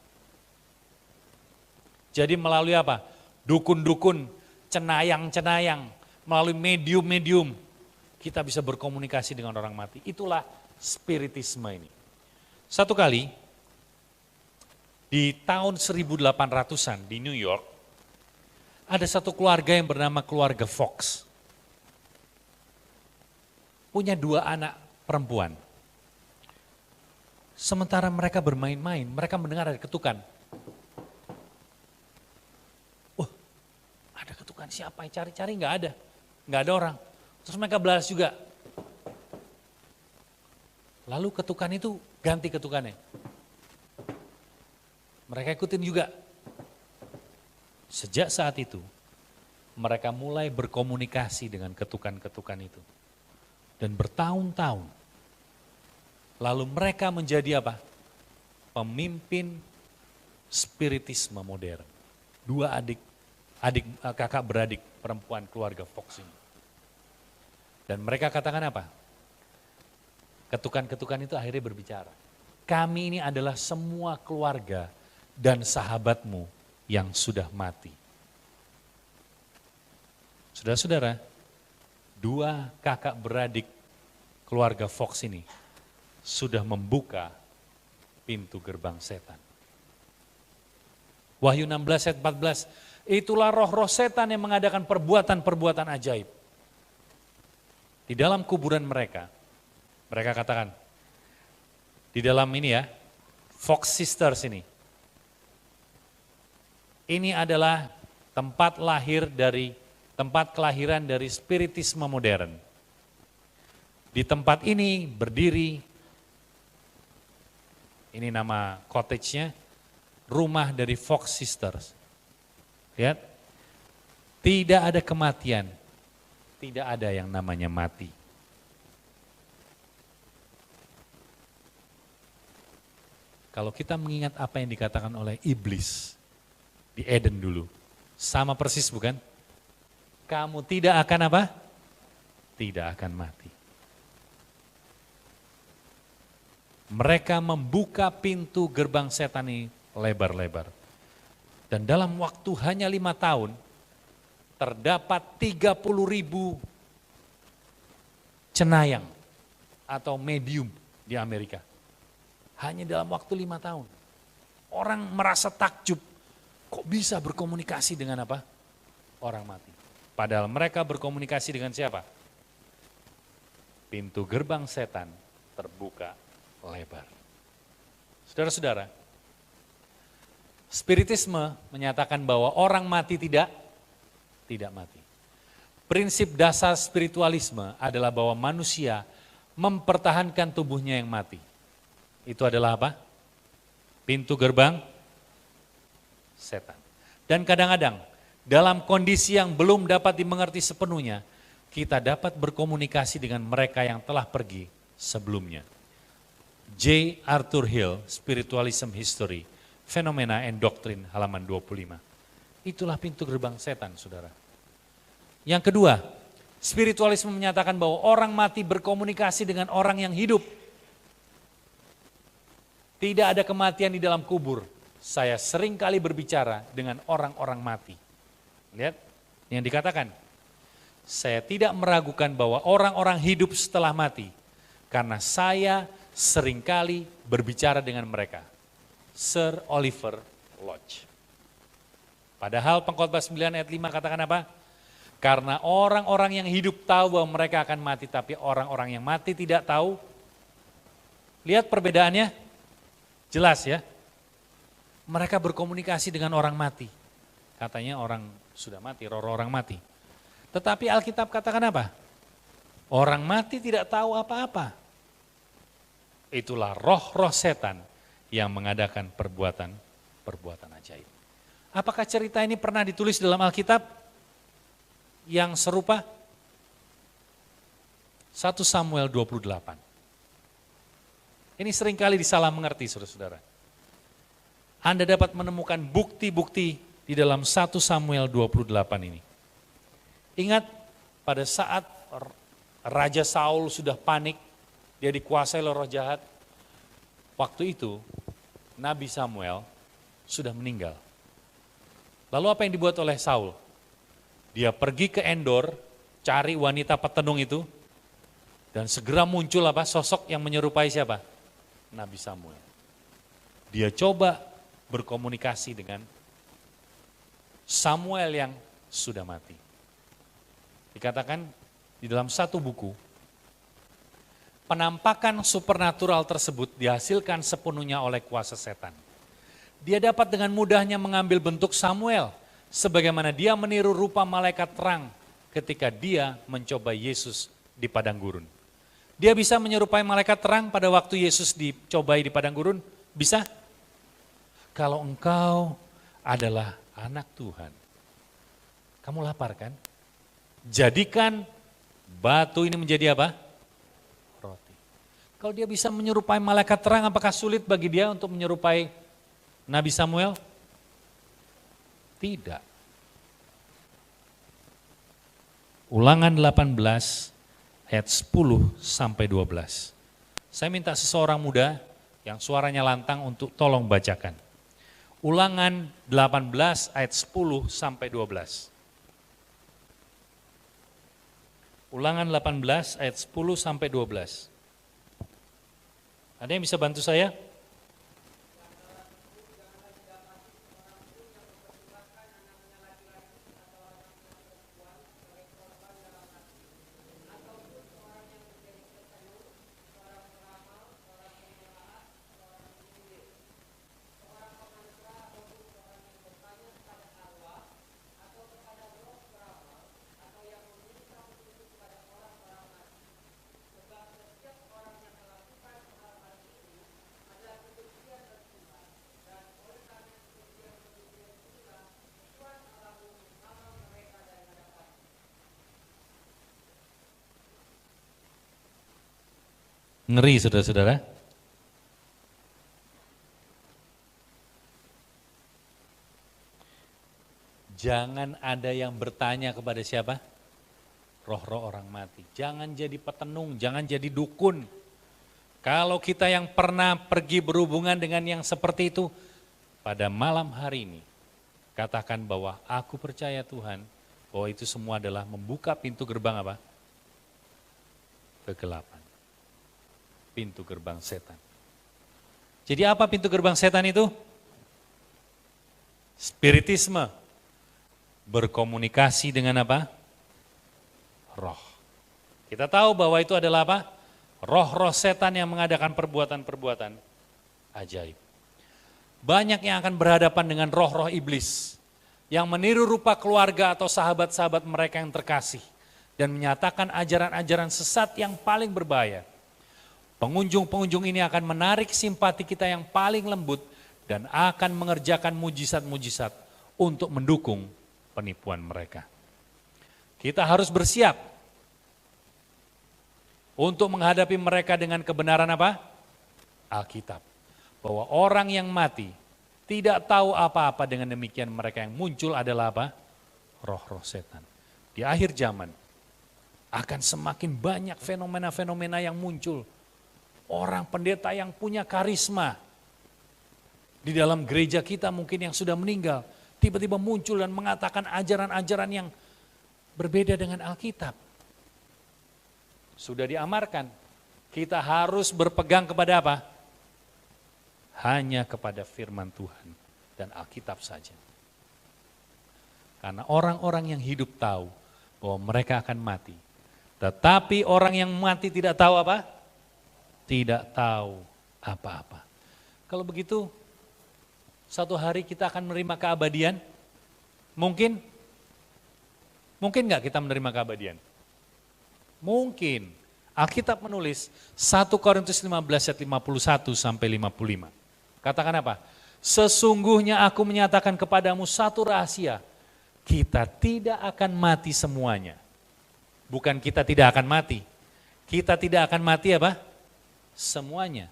Jadi melalui apa? Dukun-dukun, cenayang-cenayang, melalui medium-medium, kita bisa berkomunikasi dengan orang mati. Itulah spiritisme ini. Satu kali, di tahun 1800-an di New York, ada satu keluarga yang bernama keluarga Fox. Punya 2 anak perempuan. Sementara mereka bermain-main, mereka mendengar ada ketukan. Ada ketukan siapa? Cari-cari nggak ada. Nggak ada orang. Terus mereka belas juga. Lalu ketukan itu ganti ketukannya. Mereka ikutin juga. Sejak saat itu, mereka mulai berkomunikasi dengan ketukan-ketukan itu. Dan bertahun-tahun, lalu mereka menjadi apa? Pemimpin spiritisme modern. 2 kakak beradik perempuan keluarga Fox ini. Dan mereka katakan apa? Ketukan-ketukan itu akhirnya berbicara. Kami ini adalah semua keluarga dan sahabatmu yang sudah mati. Saudara-saudara, dua kakak beradik keluarga Fox ini sudah membuka pintu gerbang setan. Wahyu 16 ayat 14, itulah roh-roh setan yang mengadakan perbuatan-perbuatan ajaib. Di dalam kuburan mereka katakan, di dalam ini ya, Fox Sisters ini adalah tempat kelahiran dari spiritisme modern. Di tempat ini berdiri, ini nama cottage-nya, rumah dari Fox Sisters. Lihat, tidak ada kematian, tidak ada yang namanya mati. Kalau kita mengingat apa yang dikatakan oleh iblis di Eden dulu, sama persis bukan? Kamu tidak akan apa? Tidak akan mati. Mereka membuka pintu gerbang setan ini lebar-lebar. Dan dalam waktu hanya 5 tahun, terdapat 30.000 cenayang atau medium di Amerika. Hanya dalam waktu 5 tahun. Orang merasa takjub, kok bisa berkomunikasi dengan apa? Orang mati. Padahal mereka berkomunikasi dengan siapa? Pintu gerbang setan terbuka lebar. Saudara-saudara, spiritisme menyatakan bahwa orang mati tidak mati. Prinsip dasar spiritualisme adalah bahwa manusia mempertahankan tubuhnya yang mati. Itu adalah apa? Pintu gerbang setan. Dan kadang-kadang dalam kondisi yang belum dapat dimengerti sepenuhnya, kita dapat berkomunikasi dengan mereka yang telah pergi sebelumnya. J. Arthur Hill, Spiritualism History, Phenomena and Doctrine, halaman 25. Itulah pintu gerbang setan, saudara. Yang kedua, spiritualisme menyatakan bahwa orang mati berkomunikasi dengan orang yang hidup. Tidak ada kematian di dalam kubur. Saya sering kali berbicara dengan orang-orang mati. Lihat yang dikatakan. Saya tidak meragukan bahwa orang-orang hidup setelah mati. Karena saya seringkali berbicara dengan mereka. Sir Oliver Lodge. Padahal Pengkhotbah 9 ayat 5 katakan apa? Karena orang-orang yang hidup tahu bahwa mereka akan mati, tapi orang-orang yang mati tidak tahu. Lihat perbedaannya, jelas ya. Mereka berkomunikasi dengan orang mati. Katanya orang sudah mati, roh-roh orang mati. Tetapi Alkitab katakan apa? Orang mati tidak tahu apa-apa. Itulah roh-roh setan yang mengadakan perbuatan ajaib. Apakah cerita ini pernah ditulis dalam Alkitab yang serupa? 1 Samuel 28. Ini seringkali disalah mengerti, saudara-saudara. Anda dapat menemukan bukti-bukti di dalam 1 Samuel 28 ini. Ingat pada saat Raja Saul sudah panik, dia dikuasai oleh roh jahat. Waktu itu Nabi Samuel sudah meninggal. Lalu apa yang dibuat oleh Saul? Dia pergi ke Endor, cari wanita petenung itu, dan segera muncul apa? Sosok yang menyerupai siapa? Nabi Samuel. Dia coba berkomunikasi dengan Samuel yang sudah mati. Dikatakan di dalam satu buku, penampakan supernatural tersebut dihasilkan sepenuhnya oleh kuasa setan. Dia dapat dengan mudahnya mengambil bentuk Samuel, sebagaimana dia meniru rupa malaikat terang ketika dia mencoba Yesus di padang gurun. Dia bisa menyerupai malaikat terang pada waktu Yesus dicobai di padang gurun? Bisa? Kalau engkau adalah anak Tuhan, kamu lapar kan? Jadikan batu ini menjadi apa? Roti. Kalau dia bisa menyerupai malaikat terang, apakah sulit bagi dia untuk menyerupai Nabi Samuel? Tidak. Ulangan 18 ayat 10 sampai 12. Saya minta seseorang muda yang suaranya lantang untuk tolong bacakan. Ulangan 18 ayat 10 sampai 12. Ulangan 18 ayat 10 sampai 12. Ada yang bisa bantu saya? Ngeri saudara-saudara. Jangan ada yang bertanya kepada siapa? Roh-roh orang mati. Jangan jadi petenung, jangan jadi dukun. Kalau kita yang pernah pergi berhubungan dengan yang seperti itu, pada malam hari ini, katakan bahwa aku percaya Tuhan, bahwa itu semua adalah membuka pintu gerbang apa? Kegelapan. Pintu gerbang setan. Jadi apa pintu gerbang setan itu? Spiritisme. Berkomunikasi dengan apa? Roh. Kita tahu bahwa itu adalah apa? Roh-roh setan yang mengadakan perbuatan-perbuatan ajaib. Banyak yang akan berhadapan dengan roh-roh iblis yang meniru rupa keluarga atau sahabat-sahabat mereka yang terkasih dan menyatakan ajaran-ajaran sesat yang paling berbahaya. Pengunjung-pengunjung ini akan menarik simpati kita yang paling lembut dan akan mengerjakan mujizat-mujizat untuk mendukung penipuan mereka. Kita harus bersiap untuk menghadapi mereka dengan kebenaran apa? Alkitab. Bahwa orang yang mati tidak tahu apa-apa, dengan demikian mereka yang muncul adalah apa? Roh-roh setan. Di akhir zaman akan semakin banyak fenomena-fenomena yang muncul. Orang pendeta yang punya karisma di dalam gereja kita mungkin yang sudah meninggal, tiba-tiba muncul dan mengatakan ajaran-ajaran yang berbeda dengan Alkitab. Sudah diamarkan, kita harus berpegang kepada apa? Hanya kepada firman Tuhan dan Alkitab saja. Karena orang-orang yang hidup tahu bahwa mereka akan mati. Tetapi orang yang mati tidak tahu apa? Tidak tahu apa-apa. Kalau begitu, satu hari kita akan menerima keabadian? Mungkin? Mungkin nggak kita menerima keabadian? Mungkin. Alkitab menulis 1 Korintus 15 ayat 51 sampai 55. Katakan apa? Sesungguhnya aku menyatakan kepadamu satu rahasia. Kita tidak akan mati semuanya. Bukan kita tidak akan mati. Kita tidak akan mati apa? Semuanya.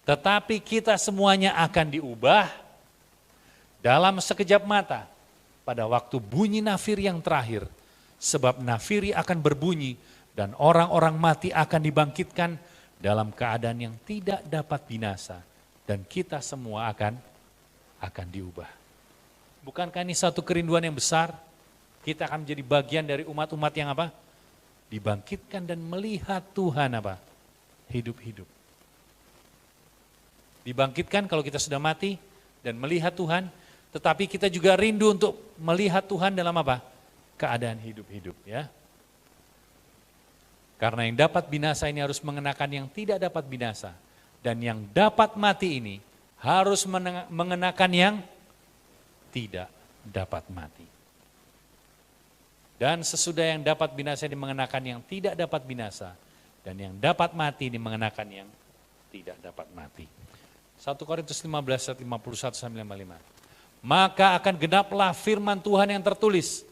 Tetapi kita semuanya akan diubah dalam sekejap mata pada waktu bunyi nafir yang terakhir. Sebab nafiri akan berbunyi dan orang-orang mati akan dibangkitkan dalam keadaan yang tidak dapat binasa. Dan kita semua akan diubah. Bukankah ini satu kerinduan yang besar? Kita akan menjadi bagian dari umat-umat yang apa? Dibangkitkan dan melihat Tuhan apa? Hidup-hidup. Dibangkitkan kalau kita sudah mati dan melihat Tuhan, tetapi kita juga rindu untuk melihat Tuhan dalam apa? Keadaan hidup-hidup ya. Karena yang dapat binasa ini harus mengenakan yang tidak dapat binasa. Dan yang dapat mati ini harus mengenakan yang tidak dapat mati. Dan sesudah yang dapat binasa ini mengenakan yang tidak dapat binasa. Dan yang dapat mati ini mengenakan yang tidak dapat mati. 1 Korintus 15 ayat 51 sampai 55. Maka akan genaplah firman Tuhan yang tertulis.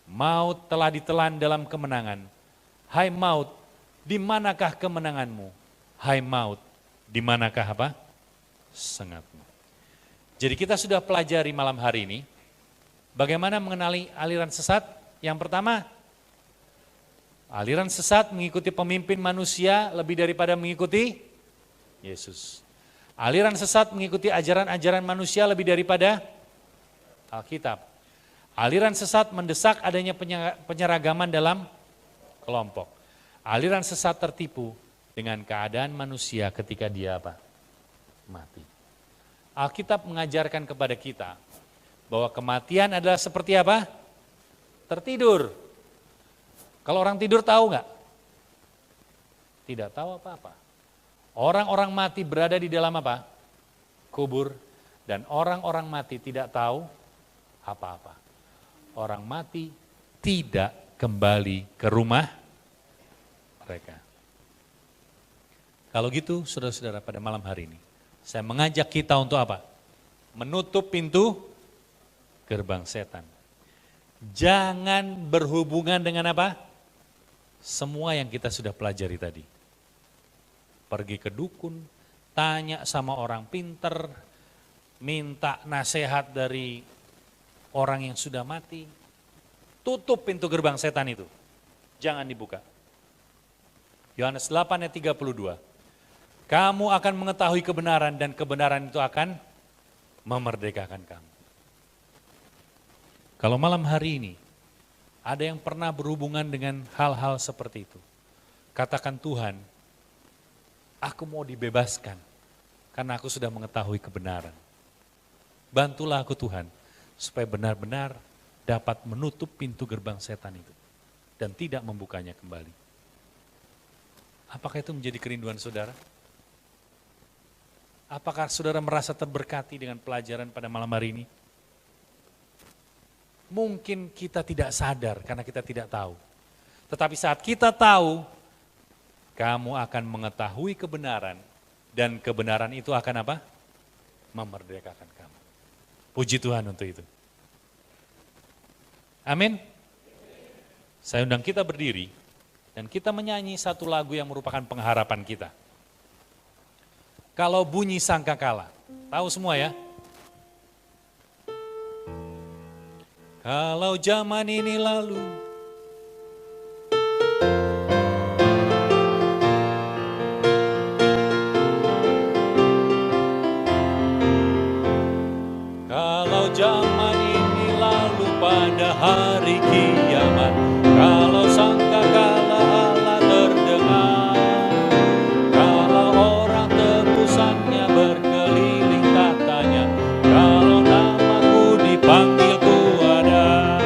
Maut telah ditelan dalam kemenangan. Hai maut, di manakah kemenanganmu? Hai maut, di manakah apa? Sengatmu. Jadi kita sudah pelajari malam hari ini bagaimana mengenali aliran sesat. Yang pertama, aliran sesat mengikuti pemimpin manusia lebih daripada mengikuti Yesus. Aliran sesat mengikuti ajaran-ajaran manusia lebih daripada Alkitab. Aliran sesat mendesak adanya penyeragaman dalam kelompok. Aliran sesat tertipu dengan keadaan manusia ketika dia apa? Mati. Alkitab mengajarkan kepada kita bahwa kematian adalah seperti apa? Tertidur. Kalau orang tidur tahu nggak? Tidak tahu apa-apa. Orang-orang mati berada di dalam apa? Kubur. Dan orang-orang mati tidak tahu apa-apa. Orang mati tidak kembali ke rumah mereka. Kalau gitu, saudara-saudara, pada malam hari ini, saya mengajak kita untuk apa? Menutup pintu gerbang setan. Jangan berhubungan dengan apa? Semua yang kita sudah pelajari tadi. Pergi ke dukun, tanya sama orang pinter, minta nasihat dari orang yang sudah mati. Tutup pintu gerbang setan itu. Jangan dibuka. Yohanes 8 ayat 32. Kamu akan mengetahui kebenaran dan kebenaran itu akan memerdekakan kamu. Kalau malam hari ini ada yang pernah berhubungan dengan hal-hal seperti itu, katakan, Tuhan, aku mau dibebaskan karena aku sudah mengetahui kebenaran. Bantulah aku Tuhan supaya benar-benar dapat menutup pintu gerbang setan itu dan tidak membukanya kembali. Apakah itu menjadi kerinduan saudara? Apakah saudara merasa terberkati dengan pelajaran pada malam hari ini? Mungkin kita tidak sadar karena kita tidak tahu. Tetapi saat kita tahu, kamu akan mengetahui kebenaran dan kebenaran itu akan apa? Memerdekakan kamu. Puji Tuhan untuk itu. Amin. Saya undang kita berdiri dan kita menyanyi satu lagu yang merupakan pengharapan kita. Kalau bunyi sangkakala, tahu semua ya? Kalau zaman ini lalu, kalau zaman ini lalu pada hari kiamat, kalau sangkakala Allah terdengar, kalau orang tebusannya berkeliling katanya, kalau namaku dipanggil ku ada,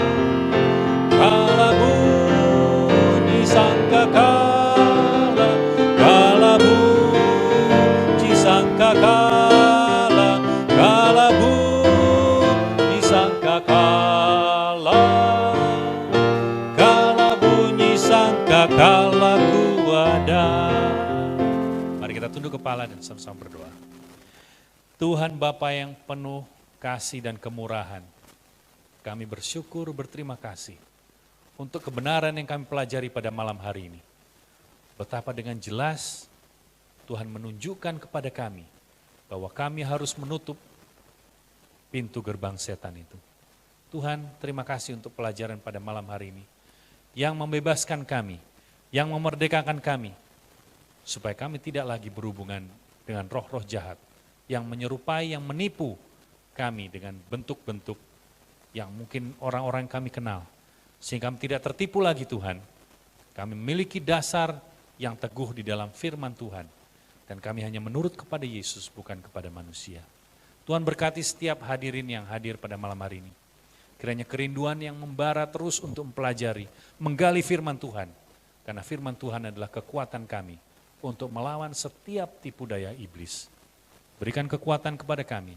kala bunyi sangkakala, kala bunyi sangkakala, kala bunyi sangkakala, kala bunyi sangkakala ku ada. Mari kita tunduk kepala dan sama-sama berdoa. Tuhan Bapa yang penuh kasih dan kemurahan, kami bersyukur, berterima kasih untuk kebenaran yang kami pelajari pada malam hari ini. Betapa dengan jelas Tuhan menunjukkan kepada kami bahwa kami harus menutup pintu gerbang setan itu. Tuhan, terima kasih untuk pelajaran pada malam hari ini yang membebaskan kami, yang memerdekakan kami, supaya kami tidak lagi berhubungan dengan roh-roh jahat yang menyerupai, yang menipu kami dengan bentuk-bentuk yang mungkin orang-orang kami kenal. Sehingga kami tidak tertipu lagi Tuhan. Kami memiliki dasar yang teguh di dalam firman Tuhan. Dan kami hanya menurut kepada Yesus, bukan kepada manusia. Tuhan berkati setiap hadirin yang hadir pada malam hari ini. Kiranya kerinduan yang membara terus untuk mempelajari, menggali firman Tuhan. Karena firman Tuhan adalah kekuatan kami untuk melawan setiap tipu daya iblis. Berikan kekuatan kepada kami.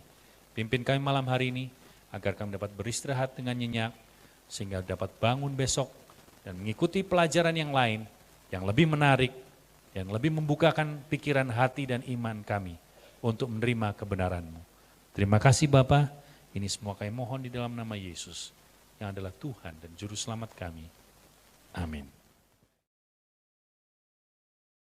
Pimpin kami malam hari ini, agar kami dapat beristirahat dengan nyenyak, sehingga dapat bangun besok dan mengikuti pelajaran yang lain, yang lebih menarik, yang lebih membukakan pikiran, hati, dan iman kami untuk menerima kebenaran-Mu. Terima kasih Bapa, ini semua kami mohon di dalam nama Yesus, yang adalah Tuhan dan Juru Selamat kami. Amin.